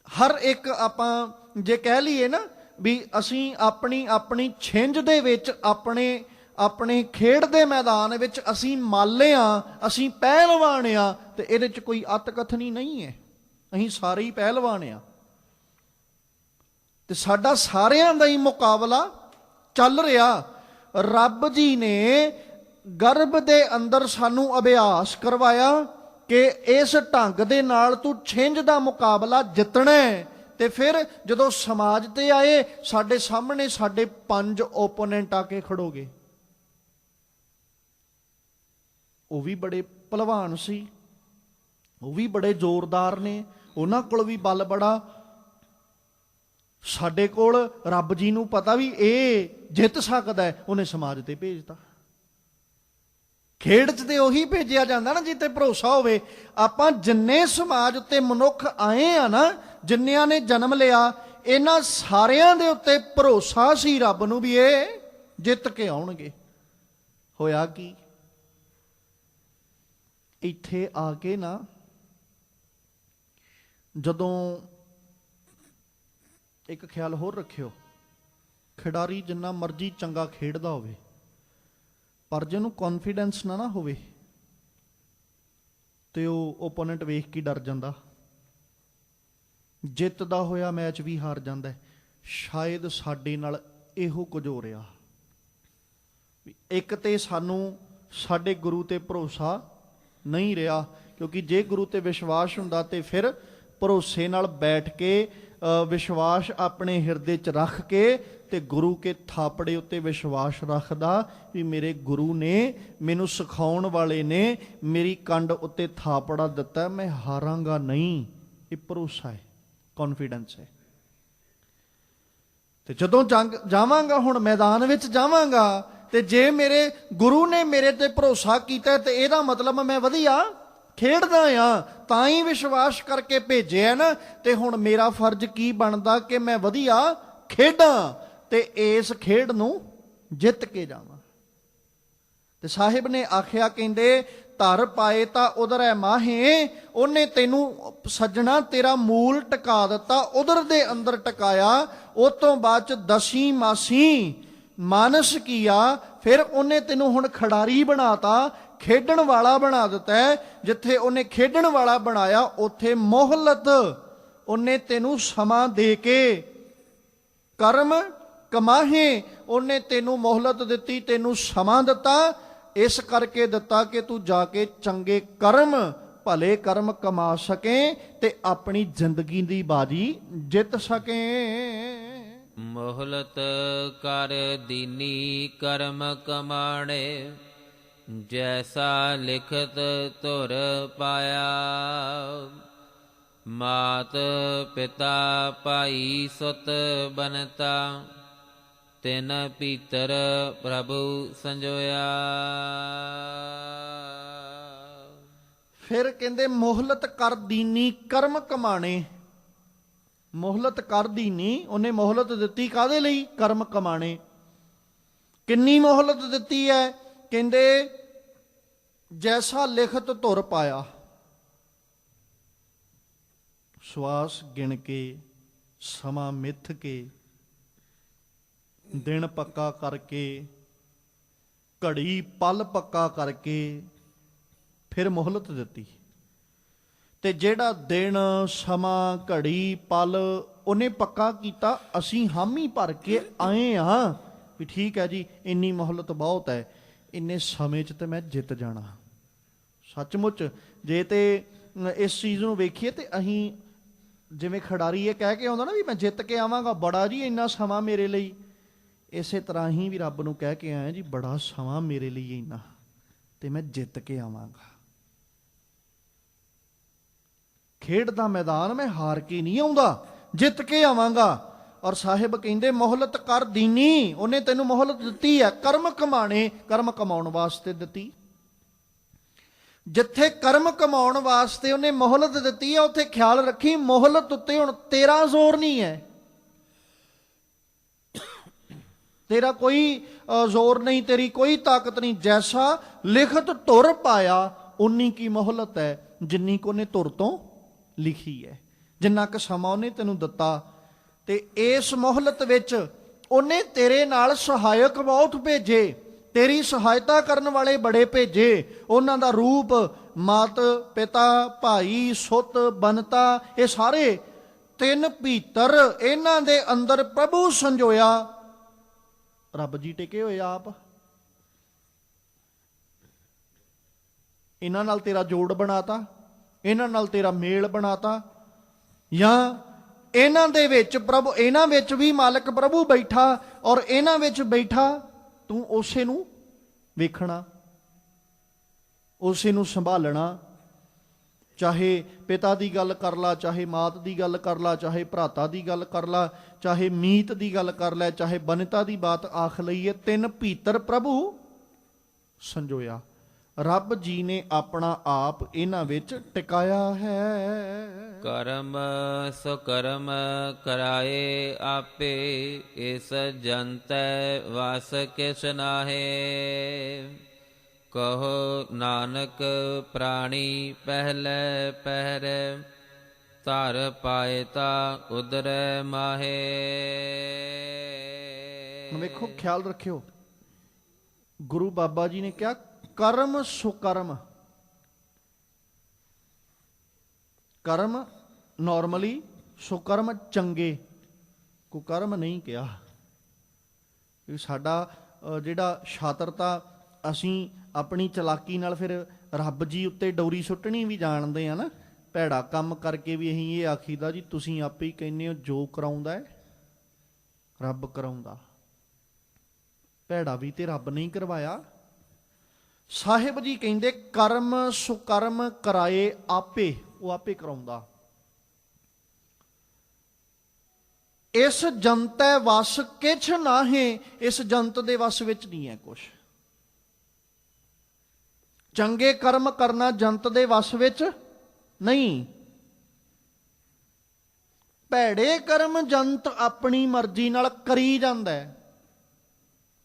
ਹਰ ਇੱਕ ਆਪਾਂ ਜੇ ਕਹਿ ਲਈਏ ਨਾ ਵੀ ਅਸੀਂ ਆਪਣੀ ਆਪਣੀ ਛਿੰਝ ਦੇ ਵਿੱਚ, ਆਪਣੇ ਖੇਡ ਦੇ ਮੈਦਾਨ ਵਿੱਚ ਅਸੀਂ ਮਾਲੇ ਆ, ਅਸੀਂ ਪਹਿਲਵਾਨ ਆ, ਤੇ ਇਹਦੇ 'ਚ ਕੋਈ ਅੱਤ ਕਥਨੀ ਨਹੀਂ ਹੈ। ਅਸੀਂ ਸਾਰੇ ਹੀ ਪਹਿਲਵਾਨ ਆ ਤੇ ਸਾਡਾ ਸਾਰਿਆਂ ਦਾ ਹੀ ਮੁਕਾਬਲਾ ਚੱਲ ਰਿਹਾ। ਰੱਬ ਜੀ ਨੇ ਗਰਭ ਦੇ ਅੰਦਰ ਸਾਨੂੰ ਅਭਿਆਸ ਕਰਵਾਇਆ ਕਿ ਇਸ ਢੰਗ ਦੇ ਨਾਲ ਤੂੰ ਛਿੰਝ ਦਾ ਮੁਕਾਬਲਾ ਜਿੱਤਣਾ ਹੈ। ਤੇ ਫਿਰ ਜਦੋਂ ਸਮਾਜ ਤੇ ਆਏ, ਸਾਡੇ ਸਾਹਮਣੇ ਸਾਡੇ 5 ਓਪੋਨੈਂਟ ਆ ਕੇ ਖੜੋਗੇ। ਉਹ ਵੀ ਬੜੇ ਭਲਵਾਨ ਸੀ, ਉਹ ਵੀ ਬੜੇ ਜ਼ੋਰਦਾਰ ਨੇ, ਉਹਨਾਂ ਕੋਲ ਵੀ ਬਲ ਬੜਾ। ਸਾਡੇ ਕੋਲ ਰੱਬ ਜੀ ਨੂੰ ਪਤਾ ਵੀ ਇਹ ਜਿੱਤ ਸਕਦਾ ਹੈ, ਉਹਨੇ ਸਮਾਜ ਤੇ ਭੇਜਤਾ। ਖੇਡ 'ਚ ਤੇ ਉਹੀ ਭੇਜਿਆ ਜਾਂਦਾ ਨਾ ਜਿੱਤੇ ਭਰੋਸਾ ਹੋਵੇ। ਆਪਾਂ ਜਿੰਨੇ ਸਮਾਜ ਉੱਤੇ ਮਨੁੱਖ ਆਏ ਆ ਨਾ, ਜਿੰਨਿਆਂ ਨੇ ਜਨਮ ਲਿਆ, ਇਹਨਾਂ ਸਾਰਿਆਂ ਦੇ ਉੱਤੇ ਭਰੋਸਾ ਸੀ ਰੱਬ ਨੂੰ ਵੀ ਇਹ ਜਿੱਤ ਕੇ ਆਉਣਗੇ। ਹੋਇਆ ਕੀ? ਇੱਥੇ ਆ ਕੇ ਨਾ ਜਦੋਂ, ਇੱਕ ਖਿਆਲ ਹੋਰ ਰੱਖਿਓ, ਖਿਡਾਰੀ ਜਿੰਨਾ ਮਰਜ਼ੀ ਚੰਗਾ ਖੇਡਦਾ ਹੋਵੇ, ਪਰ ਜਿਹਨੂੰ ਕੌਨਫੀਡੈਂਸ ਨਾ ਹੋਵੇ ਤੇ ਉਹ ਓਪੋਨੈਂਟ ਵੇਖ ਕੇ ਡਰ ਜਾਂਦਾ, ਜਿੱਤਦਾ ਹੋਇਆ ਮੈਚ ਵੀ ਹਾਰ ਜਾਂਦਾ। ਸ਼ਾਇਦ ਸਾਡੇ ਨਾਲ ਇਹੋ ਕੁਝ ਹੋ ਰਿਹਾ। ਇੱਕ ਤੇ ਸਾਨੂੰ ਸਾਡੇ ਗੁਰੂ ਤੇ ਭਰੋਸਾ ਨਹੀਂ ਰਿਹਾ, ਕਿਉਂਕਿ ਜੇ ਗੁਰੂ ਤੇ ਵਿਸ਼ਵਾਸ ਹੁੰਦਾ ਤੇ ਫਿਰ ਭਰੋਸੇ ਨਾਲ ਬੈਠ ਕੇ, ਵਿਸ਼ਵਾਸ ਆਪਣੇ ਹਿਰਦੇ 'ਚ ਰੱਖ ਕੇ ਤੇ ਗੁਰੂ ਕੇ ਥਾਪੜੇ ਉੱਤੇ ਵਿਸ਼ਵਾਸ ਰੱਖਦਾ ਵੀ ਮੇਰੇ ਗੁਰੂ ਨੇ, ਮੈਨੂੰ ਸਿਖਾਉਣ ਵਾਲੇ ਨੇ ਮੇਰੀ ਕੰਡ ਉੱਤੇ ਥਾਪੜਾ ਦਿੱਤਾ, ਮੈਂ ਹਾਰਾਂਗਾ ਨਹੀਂ। ਇਹ ਭਰੋਸਾ ਹੈ, ਕੌਨਫੀਡੈਂਸ ਹੈ। ਤੇ ਜਦੋਂ ਜੰਗ ਜਾਵਾਂਗਾ, ਹੁਣ ਮੈਦਾਨ ਵਿੱਚ ਜਾਵਾਂਗਾ, ਤੇ ਜੇ ਮੇਰੇ ਗੁਰੂ ਨੇ ਮੇਰੇ ਤੇ ਭਰੋਸਾ ਕੀਤਾ ਤੇ ਇਹਦਾ ਮਤਲਬ ਮੈਂ ਵਧੀਆ ਖੇਡਦਾ ਆ, ਤਾਂ ਹੀ ਵਿਸ਼ਵਾਸ ਕਰਕੇ ਭੇਜਿਆ ਨਾ। ਤੇ ਹੁਣ ਮੇਰਾ ਫਰਜ਼ ਕੀ ਬਣਦਾ ਕਿ ਮੈਂ ਵਧੀਆ ਖੇਡਾਂ ਤੇ ਇਸ ਖੇਡ ਨੂੰ ਜਿੱਤ ਕੇ ਜਾਵਾਂ। ਤੇ ਸਾਹਿਬ ਨੇ ਆਖਿਆ, ਕਹਿੰਦੇ ਧਰ ਪਾਏ ਤਾਂ ਉਧਰ ਹੈ ਮਾਹੇ, ਉਹਨੇ ਤੈਨੂੰ ਸੱਜਣਾ ਤੇਰਾ ਮੂਲ ਟਿਕਾ ਦਿੱਤਾ, ਉਧਰ ਦੇ ਅੰਦਰ ਟਿਕਾਇਆ। ਉਹ ਤੋਂ ਬਾਅਦ 'ਚ ਦਸੀ ਮਾਸੀ ਮਾਨਸ ਕੀਆ, ਫਿਰ ਉਹਨੇ ਤੈਨੂੰ ਹੁਣ ਖਿਡਾਰੀ ਬਣਾਤਾ, ਖੇਡਣ ਵਾਲਾ ਬਣਾ ਦਿੱਤਾ ਹੈ। ਜਿੱਥੇ ਉਹਨੇ ਖੇਡਣ ਵਾਲਾ ਬਣਾਇਆ, ਉੱਥੇ ਮੋਹਲਤ ਉਹਨੇ ਤੈਨੂੰ ਸਮਾਂ ਦੇ ਕੇ, ਕਰਮ ਕਮਾਹੇ ਉਹਨੇ ਤੈਨੂੰ ਮੋਹਲਤ ਦਿੱਤੀ, ਤੈਨੂੰ ਸਮਾਂ ਦਿੱਤਾ। ਇਸ ਕਰਕੇ ਦਿੱਤਾ ਕਿ ਤੂੰ ਜਾ ਕੇ ਚੰਗੇ ਕਰਮ, ਭਲੇ ਕਰਮ ਕਮਾ ਸਕੇ ਤੇ ਆਪਣੀ ਜ਼ਿੰਦਗੀ ਦੀ ਬਾਜੀ ਜਿੱਤ ਸਕੇ। ਮੋਹਲਤ ਕਰ ਦੀਨੀ ਕਰਮ ਕਮਾਣੇ, ਜੈਸਾ ਲਿਖਤ ਧੁਰ ਪਾਇਆ। ਮਾਤ ਪਿਤਾ ਭਾਈ ਸੁਤ ਬਨਤਾ, ਤਿਨ ਭੀਤਰ ਪ੍ਰਭੂ ਸੰਜੋਇਆ। ਫਿਰ ਕਹਿੰਦੇ ਮੋਹਲਤ ਕਰ ਦੀਨੀ ਕਰਮ ਕਮਾਣੇ। ਮੋਹਲਤ ਕਰ ਦੀਨੀ, ਉਹਨੇ ਮੋਹਲਤ ਦਿੱਤੀ ਕਾਹਦੇ ਲਈ? ਕਰਮ ਕਮਾਣੇ। ਕਿੰਨੀ ਮੋਹਲਤ ਦਿੱਤੀ ਹੈ? ਕਹਿੰਦੇ ਜੈਸਾ ਲਿਖਤ ਧੁਰ ਪਾਇਆ। ਸਵਾਸ ਗਿਣ ਕੇ, ਸਮਾਂ ਮਿੱਥ ਕੇ, ਦਿਨ ਪੱਕਾ ਕਰਕੇ, ਘੜੀ ਪਲ ਪੱਕਾ ਕਰਕੇ ਫਿਰ ਮੁਹਲਤ ਦਿੱਤੀ। ਤੇ ਜਿਹੜਾ ਦਿਨ, ਸਮਾਂ, ਘੜੀ, ਪਲ ਉਹਨੇ ਪੱਕਾ ਕੀਤਾ, ਅਸੀਂ ਹਾਮੀ ਭਰ ਕੇ ਆਏ ਹਾਂ ਵੀ ਠੀਕ ਹੈ ਜੀ, ਇੰਨੀ ਮੁਹਲਤ ਬਹੁਤ ਹੈ, ਇੰਨੇ ਸਮੇਂ 'ਚ ਤੇ ਮੈਂ ਜਿੱਤ ਜਾਣਾ। ਸੱਚਮੁੱਚ ਜੇ ਤੇ ਇਸ ਚੀਜ਼ ਨੂੰ ਵੇਖੀਏ ਤੇ ਅਸੀਂ ਜਿਵੇਂ ਖਿਡਾਰੀ ਇਹ ਕਹਿ ਕੇ ਆਉਂਦਾ ਨਾ ਵੀ ਮੈਂ ਜਿੱਤ ਕੇ ਆਵਾਂਗਾ, ਬੜਾ ਜੀ ਇੰਨਾ ਸਮਾਂ ਮੇਰੇ ਲਈ, ਇਸੇ ਤਰ੍ਹਾਂ ਹੀ ਵੀ ਰੱਬ ਨੂੰ ਕਹਿ ਕੇ ਆਇਆ ਜੀ ਬੜਾ ਸਮਾਂ ਮੇਰੇ ਲਈ ਇੰਨਾ, ਤੇ ਮੈਂ ਜਿੱਤ ਕੇ ਆਵਾਂਗਾ। ਖੇਡ ਦਾ ਮੈਦਾਨ ਮੈਂ ਹਾਰ ਕੇ ਨਹੀਂ ਆਉਂਦਾ, ਜਿੱਤ ਕੇ ਆਵਾਂਗਾ। ਔਰ ਸਾਹਿਬ ਕਹਿੰਦੇ ਮੁਹਲਤ ਕਰ ਦੀਨੀ, ਉਹਨੇ ਤੈਨੂੰ ਮੁਹਲਤ ਦਿੱਤੀ ਹੈ ਕਰਮ ਕਮਾਣੇ, ਕਰਮ ਕਮਾਉਣ ਵਾਸਤੇ ਦਿੱਤੀ। ਜਿੱਥੇ ਕਰਮ ਕਮਾਉਣ ਵਾਸਤੇ ਉਹਨੇ ਮੁਹਲਤ ਦਿੱਤੀ ਹੈ, ਉੱਥੇ ਖਿਆਲ ਰੱਖੀ ਮੁਹਲਤ ਉੱਤੇ ਹੁਣ ਤੇਰਾ ਜ਼ੋਰ ਨਹੀਂ ਹੈ, ਤੇਰਾ ਕੋਈ ਜ਼ੋਰ ਨਹੀਂ, ਤੇਰੀ ਕੋਈ ਤਾਕਤ ਨਹੀਂ। ਜੈਸਾ ਲਿਖਤ ਧੁਰ ਪਾਇਆ ਉਨੀ ਕੀ ਮੁਹਲਤ ਹੈ, ਜਿੰਨੀ ਕੁ ਉਹਨੇ ਧੁਰ ਤੋਂ ਲਿਖੀ ਹੈ, ਜਿੰਨਾ ਕੁ ਸਮਾਂ ਉਹਨੇ ਤੈਨੂੰ ਦਿੱਤਾ। ਤੇ ਇਸ ਮੁਹਲਤ ਵਿੱਚ ਉਹਨੇ ਤੇਰੇ ਨਾਲ ਸਹਾਇਕ ਬਹੁਤ ਭੇਜੇ, ਤੇਰੀ ਸਹਾਇਤਾ ਕਰਨ ਵਾਲੇ ਬੜੇ ਭੇਜੇ। ਉਹਨਾਂ ਦਾ ਰੂਪ ਮਾਤ ਪਿਤਾ ਭਾਈ ਸੁੱਤ ਬਨਤਾ, ਇਹ ਸਾਰੇ ਤਿੰਨ ਭੀਤਰ ਇਹਨਾਂ ਦੇ ਅੰਦਰ ਪ੍ਰਭੂ ਸੰਜੋਇਆ। ਰੱਬ ਜੀ ਟਿਕੇ ਹੋਏ ਆਪ, ਇਹਨਾਂ ਨਾਲ ਤੇਰਾ ਜੋੜ ਬਣਾਤਾ, ਇਹਨਾਂ ਨਾਲ ਤੇਰਾ ਮੇਲ ਬਣਾਤਾ, ਜਾਂ ਇਹਨਾਂ ਦੇ ਵਿੱਚ ਪ੍ਰਭੂ, ਇਹਨਾਂ ਵਿੱਚ ਵੀ ਮਾਲਕ ਪ੍ਰਭੂ ਬੈਠਾ ਔਰ ਇਹਨਾਂ ਵਿੱਚ ਬੈਠਾ, ਤੂੰ ਉਸੇ ਨੂੰ ਵੇਖਣਾ, ਉਸੇ ਨੂੰ ਸੰਭਾਲਣਾ। ਚਾਹੇ ਪਿਤਾ ਦੀ ਗੱਲ ਕਰ ਲਾ, ਚਾਹੇ ਮਾਤ ਦੀ ਗੱਲ ਕਰ ਲਾ, ਚਾਹੇ ਭਰਾਤਾ ਦੀ ਗੱਲ ਕਰ ਲਾ, ਚਾਹੇ ਮੀਤ ਦੀ ਗੱਲ ਕਰ ਲੈ, ਚਾਹੇ ਬਨਤਾ ਦੀ ਬਾਤ ਆਖ ਲਈਏ, ਤਿੰਨ ਭੀਤਰ ਪ੍ਰਭੂ ਸੰਜੋਇਆ। ਰੱਬ ਜੀ ਨੇ ਆਪਣਾ ਆਪ ਇਹਨਾਂ ਵਿੱਚ ਟਿਕਾਇਆ ਹੈ। ਕਰਮ ਸੋ ਕਰਮ ਕਰਾਏ ਆਪੇ, ਇਸ ਜੰਤੈ ਵਸ ਕਿਸ ਨਾਹੇ। ਕਹੋ ਨਾਨਕ ਪ੍ਰਾਣੀ ਪਹਿਲੇ ਪਹਿਰੇ, ਧਰ ਪਾਏ ਤਾ ਉਦਰੈ ਮਾਹੇ। ਵੇਖੋ ਖਿਆਲ ਰੱਖਿਓ, ਗੁਰੂ ਬਾਬਾ ਜੀ ਨੇ ਕਿਹਾ ਕਰਮ ਸੁਕਰਮ। ਕਰਮ ਨਾਰਮਲੀ, ਸੁਕਰਮ ਚੰਗੇ, ਕੁਕਰਮ ਨਹੀਂ ਕਿਹਾ। ਸਾਡਾ ਜਿਹੜਾ ਸ਼ਾਤਰਤਾ, ਅਸੀਂ ਆਪਣੀ ਚਲਾਕੀ ਨਾਲ ਫਿਰ ਰੱਬ ਜੀ ਉੱਤੇ ਡੋਰੀ ਸੁੱਟਣੀ ਵੀ ਜਾਣਦੇ ਆ ਨਾ। ਭੈੜਾ ਕੰਮ ਕਰਕੇ ਵੀ ਅਸੀਂ ਇਹ ਆਖੀਦਾ ਜੀ ਤੁਸੀਂ ਆਪੇ ਹੀ ਕਹਿੰਦੇ ਹੋ ਜੋ ਕਰਾਉਂਦਾ ਹੈ ਰੱਬ ਕਰਾਉਂਦਾ। ਭੈੜਾ ਵੀ ਤੇ ਰੱਬ ਨਹੀਂ ਕਰਵਾਇਆ। ਸਾਹਿਬ ਜੀ ਕਹਿੰਦੇ ਕਰਮ ਸੁਕਰਮ ਕਰਾਏ ਆਪੇ, ਉਹ ਆਪੇ ਕਰਾਉਂਦਾ। ਇਸ ਜੰਤੈ ਵਸ ਕਿਛ ਨਾਹੇ, ਇਸ ਜੰਤ ਦੇ ਵਸ ਵਿੱਚ ਨਹੀਂ ਹੈ ਕੁਛ। ਚੰਗੇ ਕਰਮ ਕਰਨਾ ਜੰਤ ਦੇ ਵਸ ਵਿੱਚ ਨਹੀਂ। ਭੈੜੇ ਕਰਮ ਜੰਤ ਆਪਣੀ ਮਰਜ਼ੀ ਨਾਲ ਕਰੀ ਜਾਂਦਾ ਹੈ,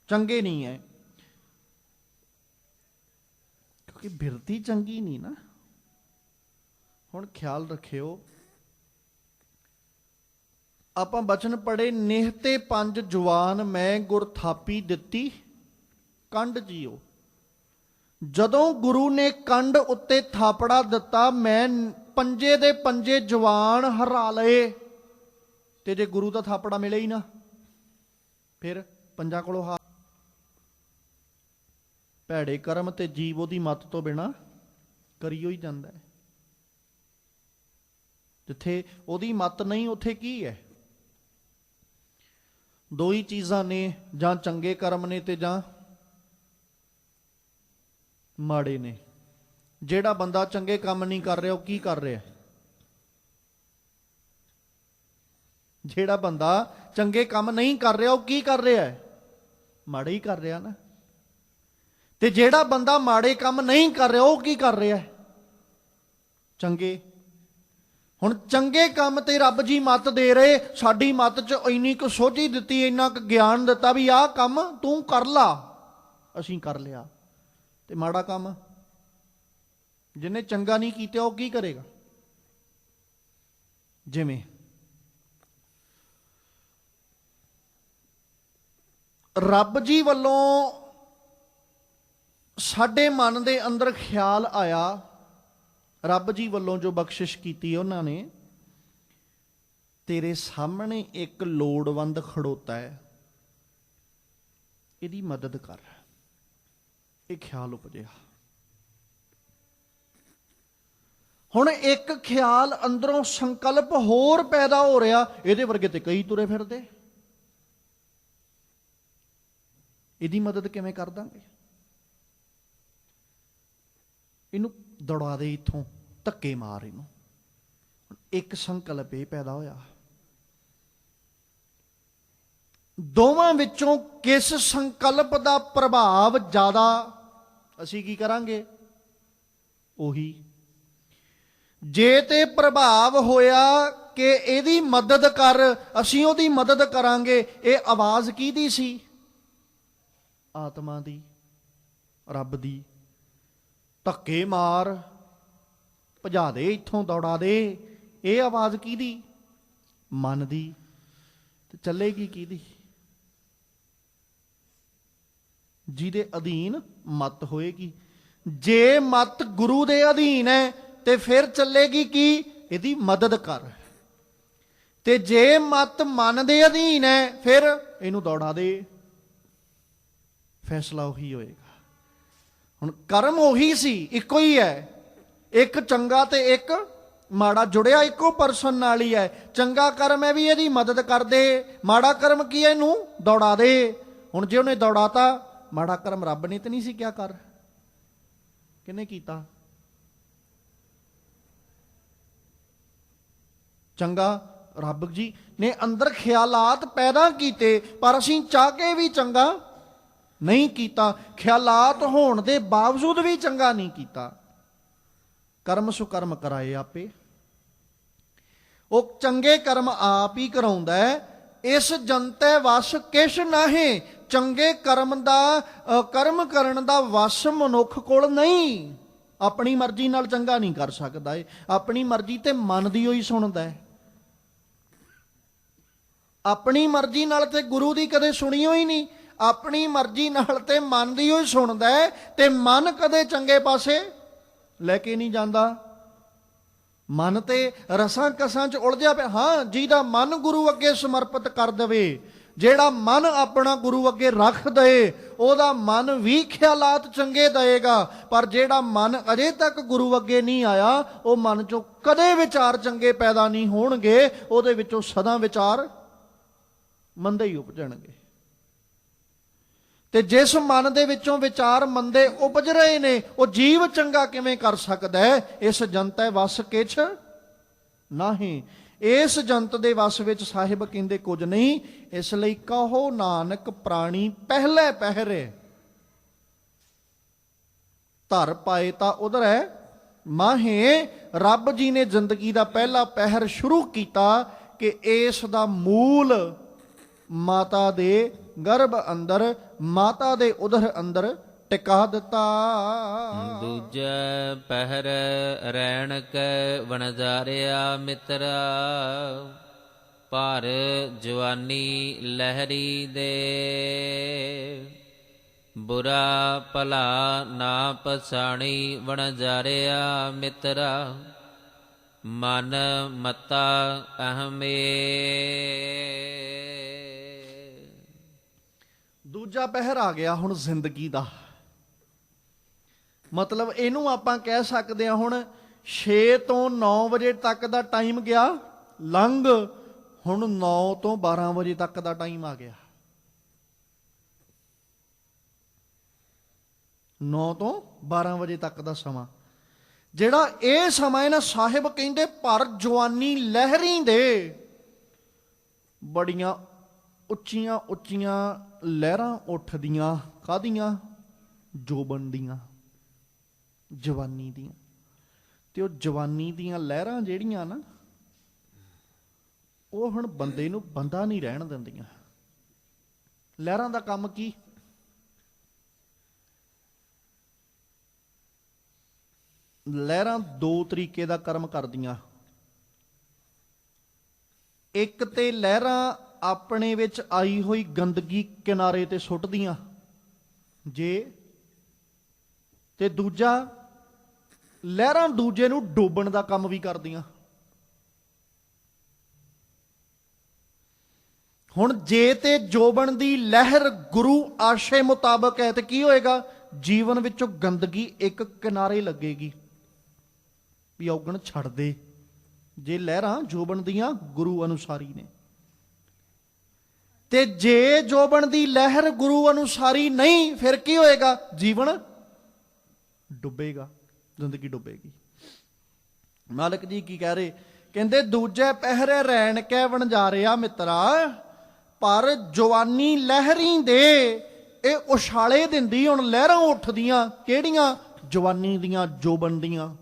ਚੰਗੇ ਨਹੀਂ ਹੈ। ਕਿਉਂਕਿ ਬਿਰਤੀ ਚੰਗੀ ਨਹੀਂ ਨਾ। ਹੁਣ ਖਿਆਲ ਰੱਖਿਓ, ਆਪਾਂ ਬਚਨ ਪੜ੍ਹੇ, ਨਿਹਤੇ ਪੰਜ ਜਵਾਨ ਮੈਂ ਗੁਰ ਥਾਪੀ ਦਿੱਤੀ ਕੰਡ ਜੀਓ। ਜਦੋਂ ਗੁਰੂ ਨੇ ਕੰਡ ਉੱਤੇ ਥਾਪੜਾ ਦਿੱਤਾ, ਮੈਂ ਪੰਜੇ ਦੇ ਪੰਜੇ ਜਵਾਨ ਹਰਾ ਲਏ। ਤੇ ਜੇ ਗੁਰੂ ਦਾ ਥਾਪੜਾ ਮਿਲੇ ਹੀ ਨਾ, ਫਿਰ ਪੰਜਾਂ ਕੋਲੋਂ ਹਾਰ। ਭੈੜੇ ਕਰਮ ਤੇ ਜੀਵ ਉਹਦੀ ਮੱਤ ਤੋਂ ਬਿਨਾ ਕਰੀਓ ਹੀ ਜਾਂਦਾ ਹੈ। ਜਿੱਥੇ ਉਹਦੀ ਮੱਤ ਨਹੀਂ, ਉੱਥੇ ਕੀ ਹੈ? ਦੋ ਹੀ ਚੀਜ਼ਾਂ ਨੇ, ਜਾਂ ਚੰਗੇ ਕਰਮ ਨੇ ਤੇ ਜਾਂ ਮਾੜੇ ਨੇ। ਜਿਹੜਾ ਬੰਦਾ ਚੰਗੇ ਕੰਮ ਨਹੀਂ ਕਰ ਰਿਹਾ, ਉਹ ਕੀ ਕਰ ਰਿਹਾ? ਜਿਹੜਾ ਬੰਦਾ ਚੰਗੇ ਕੰਮ ਨਹੀਂ ਕਰ ਰਿਹਾ, ਉਹ ਕੀ ਕਰ ਰਿਹਾ? ਮਾੜੇ ਹੀ ਕਰ ਰਿਹਾ ਨਾ। ਤੇ ਜਿਹੜਾ ਬੰਦਾ ਮਾੜੇ ਕੰਮ ਨਹੀਂ ਕਰ ਰਿਹਾ, ਉਹ ਕੀ ਕਰ ਰਿਹਾ? ਚੰਗੇ। ਹੁਣ ਚੰਗੇ ਕੰਮ ਤੇ ਰੱਬ ਜੀ ਮੱਤ ਦੇ ਰਹੇ। ਸਾਡੀ ਮੱਤ 'ਚ ਇੰਨੀ ਕੁ ਸੋਝੀ ਦਿੱਤੀ, ਇੰਨਾ ਕੁ ਗਿਆਨ ਦਿੱਤਾ ਵੀ ਆਹ ਕੰਮ ਤੂੰ ਕਰ ਲਾ, ਅਸੀਂ ਕਰ ਲਿਆ। ਤੇ ਮਾੜਾ ਕੰਮ ਜਿਹਨੇ ਚੰਗਾ ਨਹੀਂ ਕੀਤਾ, ਉਹ ਕੀ ਕਰੇਗਾ? ਜਿਵੇਂ ਰੱਬ ਜੀ ਵੱਲੋਂ ਸਾਡੇ ਮਨ ਦੇ ਅੰਦਰ ਖਿਆਲ ਆਇਆ, ਰੱਬ ਜੀ ਵੱਲੋਂ ਜੋ ਬਖਸ਼ਿਸ਼ ਕੀਤੀ ਉਹਨਾਂ ਨੇ, ਤੇਰੇ ਸਾਹਮਣੇ ਇੱਕ ਲੋੜਵੰਦ ਖੜੋਤਾ ਹੈ, ਇਹਦੀ ਮਦਦ ਕਰ। ਇਹ ਖਿਆਲ ਉਪਜਿਆ। ਹੁਣ ਇੱਕ ਖਿਆਲ ਅੰਦਰੋਂ ਸੰਕਲਪ ਹੋਰ ਪੈਦਾ ਹੋ ਰਿਹਾ, ਇਹਦੇ ਵਰਗੇ ਤੇ ਕਈ ਤੁਰੇ ਫਿਰਦੇ, ਇਹਦੀ ਮਦਦ ਕਿਵੇਂ ਕਰ ਦਾਂਗੇ? ਇਹਨੂੰ ਦੌੜਾ ਦੇ, ਇੱਥੋਂ ਧੱਕੇ ਮਾਰ ਇਹਨੂੰ। ਇੱਕ ਸੰਕਲਪ ਇਹ ਪੈਦਾ ਹੋਇਆ। ਦੋਵਾਂ ਵਿੱਚੋਂ ਕਿਸ ਸੰਕਲਪ ਦਾ ਪ੍ਰਭਾਵ ਜ਼ਿਆਦਾ, ਅਸੀਂ ਕੀ ਕਰਾਂਗੇ? ਉਹੀ। ਜੇ ਤੇ ਪ੍ਰਭਾਵ ਹੋਇਆ ਕਿ ਇਹਦੀ ਮਦਦ ਕਰ, ਅਸੀਂ ਉਹਦੀ ਮਦਦ ਕਰਾਂਗੇ, ਇਹ ਆਵਾਜ਼ ਕਿਹਦੀ ਸੀ? ਆਤਮਾ ਦੀ, ਰੱਬ ਦੀ। ਧੱਕੇ ਮਾਰ, ਭਜਾ ਦੇ, ਇੱਥੋਂ ਦੌੜਾ ਦੇ, ਇਹ ਆਵਾਜ਼ ਕਿਹਦੀ? ਮਨ ਦੀ। ਤੇ ਚੱਲੇਗੀ ਕਿਹਦੀ? ਜਿਹਦੇ ਅਧੀਨ ਮਤ ਹੋਏਗੀ। ਜੇ ਮਤ ਗੁਰੂ ਦੇ ਅਧੀਨ ਹੈ ਤੇ ਫਿਰ ਚੱਲੇਗੀ ਕੀ? ਇਹਦੀ ਮਦਦ ਕਰ। ਤੇ ਜੇ ਮਤ ਮਨ ਦੇ ਅਧੀਨ ਹੈ ਫਿਰ ਇਹਨੂੰ ਦੌੜਾ ਦੇ। ਫੈਸਲਾ ਉਹੀ ਹੋਏਗਾ। ਹੁਣ ਕਰਮ ਉਹੀ ਸੀ, ਇੱਕੋ ਹੀ ਹੈ। ਇੱਕ ਚੰਗਾ ਤੇ ਇੱਕ ਮਾੜਾ ਜੁੜਿਆ ਇੱਕੋ ਪਰਸਨ ਨਾਲ ਹੀ ਹੈ। ਚੰਗਾ ਕਰਮ ਹੈ ਵੀ ਇਹਦੀ ਮਦਦ ਕਰ ਦੇ, ਮਾੜਾ ਕਰਮ ਕੀ ਹੈ? ਇਹਨੂੰ ਦੌੜਾ ਦੇ। ਹੁਣ ਜੇ ਉਹਨੇ ਦੌੜਾਤਾ, ਮਾੜਾ ਕਰਮ ਰੱਬ ਨੇ ਤੇ ਨਹੀਂ ਸੀ ਕਿਹਾ ਕਰ, ਕਿਹਨੇ ਕੀਤਾ? ਚੰਗਾ ਰੱਬ ਜੀ ਨੇ ਅੰਦਰ ਖਿਆਲਾਤ ਪੈਦਾ ਕੀਤੇ, ਪਰ ਅਸੀਂ ਚਾਹ ਕੇ ਵੀ ਚੰਗਾ ਨਹੀਂ ਕੀਤਾ। ਖਿਆਲਾਤ ਹੋਣ ਦੇ ਬਾਵਜੂਦ ਵੀ ਚੰਗਾ ਨਹੀਂ ਕੀਤਾ। ਕਰਮ ਸੁਕਰਮ ਕਰਾਏ ਆਪੇ। ਉਹ ਚੰਗੇ ਕਰਮ ਆਪ ਹੀ ਕਰਾਉਂਦਾ ਹੈ। ਇਸ ਜਨਤੇ ਵਸ ਕਿਛ ਨਾਹੀਂ। ਚੰਗੇ ਕਰਮ ਦਾ ਕਰਮ ਕਰਨ ਦਾ ਵਸ ਮਨੁੱਖ ਕੋਲ ਨਹੀਂ। ਆਪਣੀ ਮਰਜ਼ੀ ਨਾਲ ਚੰਗਾ ਨਹੀਂ ਕਰ ਸਕਦਾ ਏ। ਆਪਣੀ ਮਰਜ਼ੀ ਤੇ ਮਨ ਦੀ ਹੋਈ ਸੁਣਦਾ ਹੈ। ਆਪਣੀ ਮਰਜ਼ੀ ਨਾਲ ਤੇ ਗੁਰੂ ਦੀ ਕਦੇ ਸੁਣੀ ਹੋਈ ਨਹੀਂ। ਆਪਣੀ ਮਰਜ਼ੀ ਨਾਲ ਤੇ ਮਨ ਦੀ ਹੋਈ ਸੁਣਦਾ ਹੈ, ਤੇ ਮਨ ਕਦੇ ਚੰਗੇ ਪਾਸੇ ਲੈ ਕੇ ਨਹੀਂ ਜਾਂਦਾ। ਮਨ ਤੇ ਰਸਾਂ ਕਸਾਂ 'ਚ ਉਲਝਿਆ ਪਿਆ। ਹਾਂ, ਜਿਹਦਾ ਮਨ ਗੁਰੂ ਅੱਗੇ ਸਮਰਪਿਤ ਕਰ ਦੇਵੇ, ਜਿਹੜਾ ਮਨ ਆਪਣਾ ਗੁਰੂ ਅੱਗੇ ਰੱਖ ਦਏ, ਉਹਦਾ ਮਨ ਵੀ ਖਿਆਲਾਤ ਚੰਗੇ ਦਏਗਾ। ਪਰ ਜਿਹੜਾ ਮਨ ਅਜੇ ਤੱਕ ਗੁਰੂ ਅੱਗੇ ਨਹੀਂ ਆਇਆ, ਉਹ ਮਨ 'ਚੋਂ ਕਦੇ ਵਿਚਾਰ ਚੰਗੇ ਪੈਦਾ ਨਹੀਂ ਹੋਣਗੇ। ਉਹਦੇ ਵਿੱਚੋਂ ਸਦਾ ਵਿਚਾਰ ਮੰਦੇ ਹੀ ਉਪਜਣਗੇ। ਤੇ ਜਿਸ ਮਨ ਦੇ ਵਿੱਚੋਂ ਵਿਚਾਰ ਮੰਦੇ ਉਪਜ ਰਹੇ ਨੇ, ਉਹ ਜੀਵ ਚੰਗਾ ਕਿਵੇਂ ਕਰ ਸਕਦਾ ਹੈ? ਇਸ ਜਨਤੈ ਵਸ ਕਿਛ ਨਾਹੀਂ। ਇਸ ਜੰਤ ਦੇ ਵਸ ਵਿੱਚ ਸਾਹਿਬ ਕਹਿੰਦੇ ਕੁਝ ਨਹੀਂ। ਇਸ ਲਈ ਕਹੋ ਨਾਨਕ ਪ੍ਰਾਣੀ ਪਹਿਲੇ ਪਹਿਰੇ, ਧਰ ਪਾਏ ਤਾਂ ਉਧਰੈ ਮਾਹੇ। ਰੱਬ ਜੀ ਨੇ ਜ਼ਿੰਦਗੀ ਦਾ ਪਹਿਲਾ ਪਹਿਰ ਸ਼ੁਰੂ ਕੀਤਾ ਕਿ ਇਸ ਦਾ ਮੂਲ ਮਾਤਾ ਦੇ ਗਰਭ ਅੰਦਰ, ਮਾਤਾ ਦੇ ਉਦਰ ਅੰਦਰ ਟਿਕਾ ਦਿੱਤਾ। ਦੂਜੈ ਪਹਿਰ ਰੈਣ ਕੈ ਵਣਜਾਰਿਆ ਮਿੱਤਰਾ, ਭਰ ਜਵਾਨੀ ਲਹਿਰੀ ਦੇ। ਬੁਰਾ ਭਲਾ ਨਾ ਪਛਾਣੀ ਵਣਜਾਰਿਆ ਮਿੱਤਰਾ, ਮਨ ਮਤਾ ਅਹਮੇ। ਦੂਜਾ ਪਹਿਰ ਆ ਗਿਆ ਹੁਣ ਜ਼ਿੰਦਗੀ ਦਾ। ਮਤਲਬ ਇਹਨੂੰ ਆਪਾਂ ਕਹਿ ਸਕਦੇ ਹਾਂ ਹੁਣ 6 ਤੋਂ 9 ਵਜੇ ਤੱਕ ਦਾ ਟਾਈਮ ਗਿਆ ਲੰਘ, ਹੁਣ 9 ਤੋਂ 12 ਵਜੇ ਤੱਕ ਦਾ ਟਾਈਮ ਆ ਗਿਆ। 9 ਤੋਂ 12 ਵਜੇ ਤੱਕ ਦਾ ਸਮਾਂ, ਜਿਹੜਾ ਇਹ ਸਮਾਂ ਹੈ ਨਾ, ਸਾਹਿਬ ਕਹਿੰਦੇ ਭਰ ਜਵਾਨੀ ਲਹਿਰੀ ਦੇ। ਬੜੀਆਂ ਉੱਚੀਆਂ ਉੱਚੀਆਂ ਲਹਿਰਾਂ ਉੱਠਦੀਆਂ। ਕਾਹਦੀਆਂ? ਜੋਬਨ ਦੀਆਂ, ਜਵਾਨੀ ਦੀਆਂ। ਤੇ ਉਹ ਜਵਾਨੀ ਦੀਆਂ ਲਹਿਰਾਂ ਜਿਹੜੀਆਂ ਨਾ, ਉਹ ਹੁਣ ਬੰਦੇ ਨੂੰ ਬੰਦਾ ਨਹੀਂ ਰਹਿਣ ਦਿੰਦੀਆਂ। ਲਹਿਰਾਂ ਦਾ ਕੰਮ ਕੀ? ਲਹਿਰਾਂ ਦੋ ਤਰੀਕੇ ਦਾ ਕਰਮ ਕਰਦੀਆਂ। ਇੱਕ ਤੇ ਲਹਿਰਾਂ ਆਪਣੇ ਵਿੱਚ ਆਈ ਹੋਈ ਗੰਦਗੀ ਕਿਨਾਰੇ ਤੇ ਸੁੱਟਦੀਆਂ ਜੇ, ਤੇ ਦੂਜਾ ਲਹਿਰਾਂ ਦੂਜੇ ਨੂੰ ਡੋਬਣ ਦਾ ਕੰਮ ਵੀ ਕਰਦੀਆਂ। ਹੁਣ ਜੇ ਤੇ ਜੋਬਨ ਦੀ ਲਹਿਰ ਗੁਰੂ ਆਸ਼ੇ ਮੁਤਾਬਕ ਹੈ ਤੇ ਕੀ ਹੋਏਗਾ? ਜੀਵਨ ਵਿੱਚੋਂ ਗੰਦਗੀ ਇੱਕ ਕਿਨਾਰੇ ਲੱਗੇਗੀ ਵੀ ਔਗਣ ਛੱਡ ਦੇ, ਜੇ ਲਹਿਰਾਂ ਜੋਬਨ ਦੀਆਂ ਗੁਰੂ ਅਨੁਸਾਰੀ ਨੇ। ਤੇ ਜੇ ਜੋਬਨ ਦੀ ਲਹਿਰ ਗੁਰੂ ਅਨੁਸਾਰੀ ਨਹੀਂ, ਫਿਰ ਕੀ ਹੋਏਗਾ? ਜੀਵਨ ਡੁੱਬੇਗਾ, ਜ਼ਿੰਦਗੀ ਡੁੱਬੇਗੀ। ਮਾਲਕ ਜੀ ਕੀ ਕਹਿ ਰਹੇ? ਕਹਿੰਦੇ ਦੂਜੇ ਪਹਿਰੇ ਰਹਿਣ ਕੇ ਵਣਜਾਰਿਆ ਮਿੱਤਰਾ, ਪਰ ਜਵਾਨੀ ਲਹਿਰੀ ਦੇ ਇਹ ਉਛਾਲੇ ਦਿੰਦੀ। ਹੁਣ ਲਹਿਰਾਂ ਉੱਠਦੀਆਂ ਕਿਹੜੀਆਂ? ਜਵਾਨੀ ਦੀਆਂ, ਜੋਬਨ ਦੀਆਂ।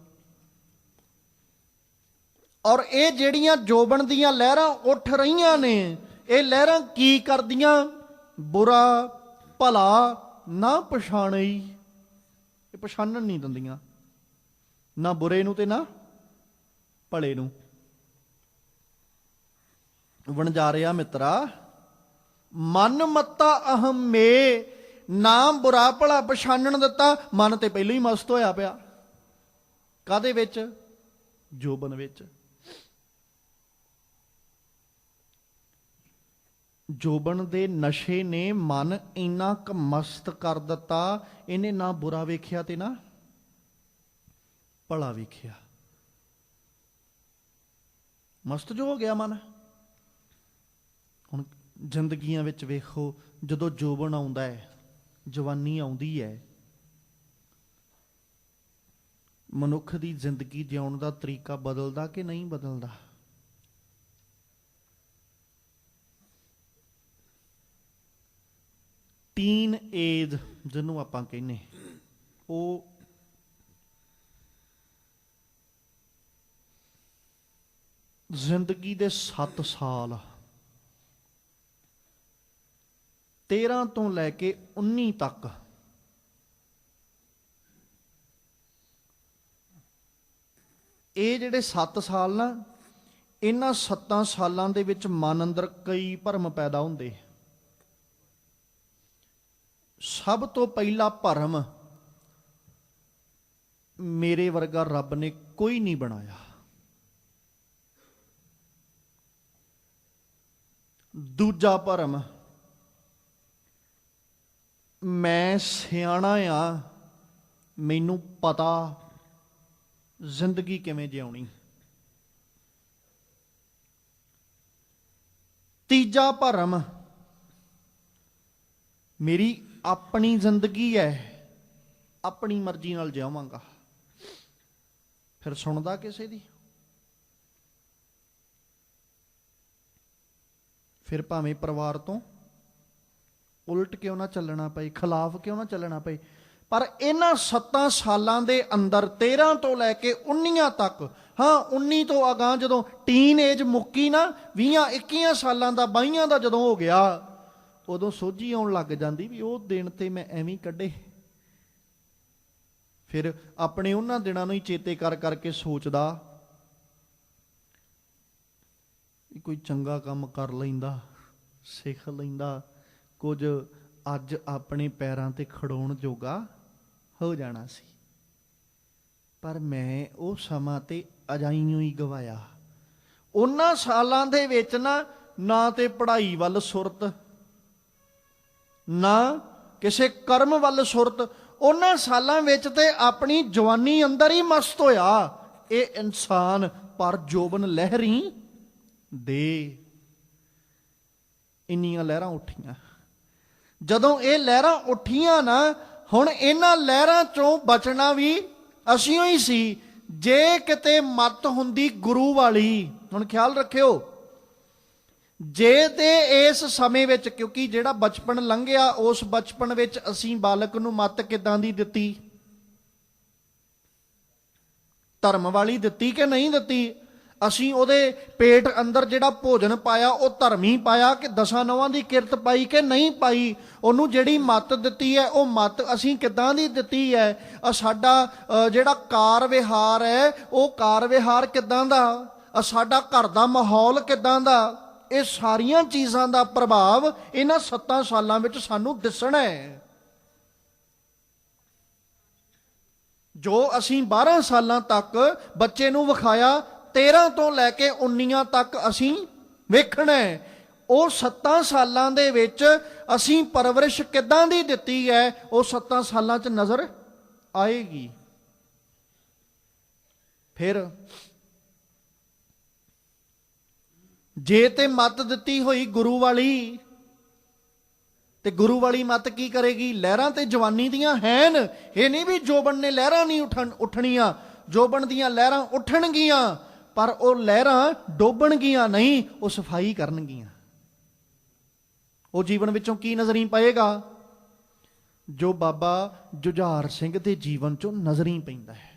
ਔਰ ਇਹ ਜਿਹੜੀਆਂ ਜੋਬਨ ਦੀਆਂ ਲਹਿਰਾਂ ਉੱਠ ਰਹੀਆਂ ਨੇ, ਇਹ ਲਹਿਰਾਂ ਕੀ ਕਰਦੀਆਂ? ਬੁਰਾ ਭਲਾ ਨਾ ਪਛਾਣੇ, ਇਹ ਪਛਾਣਨ ਨਹੀਂ ਦਿੰਦੀਆਂ, ਨਾ ਬੁਰੇ ਨੂੰ ਤੇ ਨਾ ਭਲੇ ਨੂੰ। ਵਣਜਾਰਿਆ ਮਿੱਤਰਾ, ਮਨ ਮੱਤਾ ਅਹੰ ਮੇ, ਨਾ ਬੁਰਾ ਭਲਾ ਪਛਾਣਨ ਦਿੱਤਾ। ਮਨ ਤੇ ਪਹਿਲਾਂ ਹੀ ਮਸਤ ਹੋਇਆ ਪਿਆ, ਕਾਹਦੇ ਵਿੱਚ? ਜੋਬਨ ਵਿੱਚ। ਜੋਬਨ ਦੇ ਨਸ਼ੇ ਨੇ ਮਨ ਇੰਨਾ ਕੁ ਮਸਤ ਕਰ ਦਿੱਤਾ, ਇਹਨੇ ਨਾ ਬੁਰਾ ਵੇਖਿਆ ਤੇ ਨਾ ਭਲਾ ਵੇਖਿਆ, ਮਸਤ ਜੋ ਹੋ ਗਿਆ ਮਨ। ਹੁਣ ਜ਼ਿੰਦਗੀਆਂ ਵਿੱਚ ਵੇਖੋ, ਜਦੋਂ ਜੋਬਨ ਆਉਂਦਾ ਹੈ, ਜਵਾਨੀ ਆਉਂਦੀ ਹੈ, ਮਨੁੱਖ ਦੀ ਜ਼ਿੰਦਗੀ ਜਿਉਣ ਦਾ ਤਰੀਕਾ ਬਦਲਦਾ ਕਿ ਨਹੀਂ ਬਦਲਦਾ? ਟੀਨ ਏਜ ਜਿਹਨੂੰ ਆਪਾਂ ਕਹਿੰਦੇ, ਉਹ ਜ਼ਿੰਦਗੀ ਦੇ 7 ਸਾਲ 13 ਤੋਂ ਲੈ ਕੇ 19 ਤੱਕ ਇਹ ਜਿਹੜੇ 7 ਸਾਲ ਨਾ, ਇਹਨਾਂ 7 ਸਾਲਾਂ ਦੇ ਵਿੱਚ ਮਨ ਅੰਦਰ ਕਈ ਭਰਮ ਪੈਦਾ ਹੁੰਦੇ। ਸਭ ਤੋਂ ਪਹਿਲਾ ਭਰਮ, ਮੇਰੇ ਵਰਗਾ ਰੱਬ ਨੇ ਕੋਈ ਨਹੀਂ ਬਣਾਇਆ। ਦੂਜਾ ਭਰਮ, ਮੈਂ ਸਿਆਣਾ ਆ, ਮੈਨੂੰ ਪਤਾ ਜ਼ਿੰਦਗੀ ਕਿਵੇਂ ਜਿਉਣੀ। ਤੀਜਾ ਭਰਮ, ਮੇਰੀ ਆਪਣੀ ਜ਼ਿੰਦਗੀ ਹੈ, ਆਪਣੀ ਮਰਜ਼ੀ ਨਾਲ ਜਿਵਾਂਗਾ। ਫਿਰ ਸੁਣਦਾ ਕਿਸੇ ਦੀ? ਫਿਰ ਭਾਵੇਂ ਪਰਿਵਾਰ ਤੋਂ ਉਲਟ ਕਿਉਂ ਨਾ ਚੱਲਣਾ ਪਏ, ਖਿਲਾਫ ਕਿਉਂ ਨਾ ਚੱਲਣਾ ਪਏ, ਪਰ ਇਹਨਾਂ 7 ਸਾਲਾਂ ਦੇ ਅੰਦਰ 13 ਤੋਂ ਲੈ ਕੇ 19 ਤੱਕ, ਹਾਂ 19 ਤੋਂ ਅਗਾਂਹ ਜਦੋਂ ਟੀਨ ਏਜ ਮੁੱਕੀ ਨਾ, 20-21 ਸਾਲਾਂ ਦਾ, 22 ਦਾ ਜਦੋਂ ਹੋ ਗਿਆ, ਉਦੋਂ ਸੋਝੀ ਆਉਣ ਲੱਗ ਜਾਂਦੀ ਵੀ ਉਹ ਦਿਨ ਤੇ ਮੈਂ ਐਵੇਂ ਕੱਢੇ। ਫਿਰ ਆਪਣੇ ਉਹਨਾਂ ਦਿਨਾਂ ਨੂੰ ਹੀ ਚੇਤੇ ਕਰ ਕਰਕੇ ਸੋਚਦਾ ਵੀ ਕੋਈ ਚੰਗਾ ਕੰਮ ਕਰ ਲੈਂਦਾ, ਸਿੱਖ ਲੈਂਦਾ, ਕੁਝ ਅੱਜ ਆਪਣੇ ਪੈਰਾਂ ਤੇ ਖੜੋਣ ਜੋਗਾ ਹੋ ਜਾਣਾ ਸੀ। ਪਰ ਮੈਂ ਉਹ ਸਮਾਂ ਤੇ ਅਜਾਈਓ ਹੀ ਗਵਾਇਆ। ਉਹਨਾਂ ਸਾਲਾਂ ਦੇ ਵਿੱਚ ਨਾ ਤੇ ਪੜ੍ਹਾਈ ਵੱਲ ਸੁਰਤ, ਨਾ ਕਿਸੇ ਕਰਮ ਵੱਲ ਸੁਰਤ। ਉਹਨਾਂ ਸਾਲਾਂ ਵਿੱਚ ਤੇ ਆਪਣੀ ਜਵਾਨੀ ਅੰਦਰ ਹੀ ਮਸਤ ਹੋਇਆ ਇਹ ਇਨਸਾਨ। ਪਰ ਜੋਬਨ ਲਹਿਰੀ ਦੇ ਇੰਨੀਆਂ ਲਹਿਰਾਂ ਉੱਠੀਆਂ। ਜਦੋਂ ਇਹ ਲਹਿਰਾਂ ਉੱਠੀਆਂ ਨਾ, ਹੁਣ ਇਹਨਾਂ ਲਹਿਰਾਂ ਚੋਂ ਬਚਣਾ ਵੀ ਅਸੀਂ ਹੀ ਸੀ। ਜੇ ਕਿਤੇ ਮੱਤ ਹੁੰਦੀ ਗੁਰੂ ਵਾਲੀ, ਹੁਣ ਖਿਆਲ ਰੱਖਿਓ, ਜੇ ਤੇ ਇਸ ਸਮੇਂ ਵਿੱਚ, ਕਿਉਂਕਿ ਜਿਹੜਾ ਬਚਪਨ ਲੰਘਿਆ, ਉਸ ਬਚਪਨ ਵਿੱਚ ਅਸੀਂ ਬਾਲਕ ਨੂੰ ਮੱਤ ਕਿੱਦਾਂ ਦੀ ਦਿੱਤੀ? ਧਰਮ ਵਾਲੀ ਦਿੱਤੀ ਕਿ ਨਹੀਂ ਦਿੱਤੀ? ਅਸੀਂ ਉਹਦੇ ਪੇਟ ਅੰਦਰ ਜਿਹੜਾ ਭੋਜਨ ਪਾਇਆ ਉਹ ਧਰਮੀ ਪਾਇਆ ਕਿ 10 ਨੌਆਂ ਦੀ ਕਿਰਤ ਪਾਈ ਕਿ ਨਹੀਂ ਪਾਈ? ਉਹਨੂੰ ਜਿਹੜੀ ਮੱਤ ਦਿੱਤੀ ਹੈ, ਉਹ ਮੱਤ ਅਸੀਂ ਕਿੱਦਾਂ ਦੀ ਦਿੱਤੀ ਹੈ? ਸਾਡਾ ਜਿਹੜਾ ਕਾਰ ਵਿਹਾਰ ਹੈ, ਉਹ ਕਾਰ ਵਿਹਾਰ ਕਿੱਦਾਂ ਦਾ? ਸਾਡਾ ਘਰ ਦਾ ਮਾਹੌਲ ਕਿੱਦਾਂ ਦਾ? ਇਹ ਸਾਰੀਆਂ ਚੀਜ਼ਾਂ ਦਾ ਪ੍ਰਭਾਵ ਇਹਨਾਂ 7 ਸਾਲਾਂ ਵਿੱਚ ਸਾਨੂੰ ਦਿਸਣਾ ਹੈ। ਜੋ ਅਸੀਂ 12 ਸਾਲਾਂ ਤੱਕ ਬੱਚੇ ਨੂੰ ਵਿਖਾਇਆ, 13 ਤੋਂ ਲੈ ਕੇ 19 ਤੱਕ ਅਸੀਂ ਵੇਖਣਾ ਹੈ। ਉਹ 7 ਸਾਲਾਂ ਦੇ ਵਿੱਚ ਅਸੀਂ ਪਰਵਰਿਸ਼ ਕਿੱਦਾਂ ਦੀ ਦਿੱਤੀ ਹੈ, ਉਹ 7 ਸਾਲਾਂ 'ਚ ਨਜ਼ਰ ਆਏਗੀ। ਫਿਰ ਜੇ ਤੇ ਮੱਤ ਦਿੱਤੀ ਹੋਈ ਗੁਰੂ ਵਾਲੀ, ਤੇ ਗੁਰੂ ਵਾਲੀ ਮੱਤ ਕੀ ਕਰੇਗੀ? ਲਹਿਰਾਂ ਤੇ ਜਵਾਨੀ ਦੀਆਂ ਹੈਨ। ਇਹ ਨਹੀਂ ਵੀ ਜੋਬਨ ਨੇ ਲਹਿਰਾਂ ਨਹੀਂ ਉੱਠਣੀਆਂ, ਜੋਬਨ ਦੀਆਂ ਲਹਿਰਾਂ ਉੱਠਣਗੀਆਂ, ਪਰ ਉਹ ਲਹਿਰਾਂ ਡੋਬਣਗੀਆਂ ਨਹੀਂ, ਉਹ ਸਫਾਈ ਕਰਨਗੀਆਂ। ਉਹ ਜੀਵਨ ਵਿੱਚੋਂ ਕੀ ਨਜ਼ਰੀ ਪਏਗਾ? ਜੋ ਬਾਬਾ ਜੁਝਾਰ ਸਿੰਘ ਦੇ ਜੀਵਨ ਚੋਂ ਨਜ਼ਰੀ ਪੈਂਦਾ ਹੈ।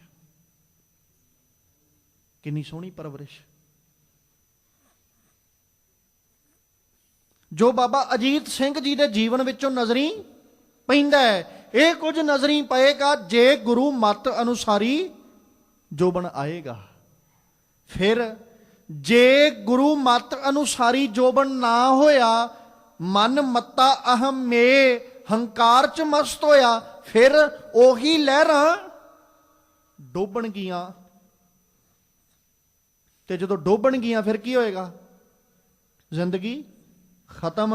ਕਿੰਨੀ ਸੋਹਣੀ ਪਰਵਰਿਸ਼। ਜੋ ਬਾਬਾ ਅਜੀਤ ਸਿੰਘ ਜੀ ਦੇ ਜੀਵਨ ਵਿੱਚੋਂ ਨਜ਼ਰੀ ਪੈਂਦਾ ਹੈ। ਇਹ ਕੁਝ ਨਜ਼ਰੀ ਪਏਗਾ ਜੇ ਗੁਰੂ ਮੱਤ ਅਨੁਸਾਰੀ ਜੋਬਨ ਆਏਗਾ। ਫਿਰ ਜੇ ਗੁਰੂ ਮੱਤ ਅਨੁਸਾਰੀ ਜੋਬਨ ਨਾ ਹੋਇਆ, ਮਨ ਮੱਤਾ ਅਹਮ ਮੇ, ਹੰਕਾਰ ਚ ਮਸਤ ਹੋਇਆ, ਫਿਰ ਉਹੀ ਲਹਿਰਾਂ ਡੋਬਣਗੀਆਂ। ਤੇ ਜਦੋਂ ਡੋਬਣਗੀਆਂ ਫਿਰ ਕੀ ਹੋਏਗਾ? ਜ਼ਿੰਦਗੀ ਖਤਮ।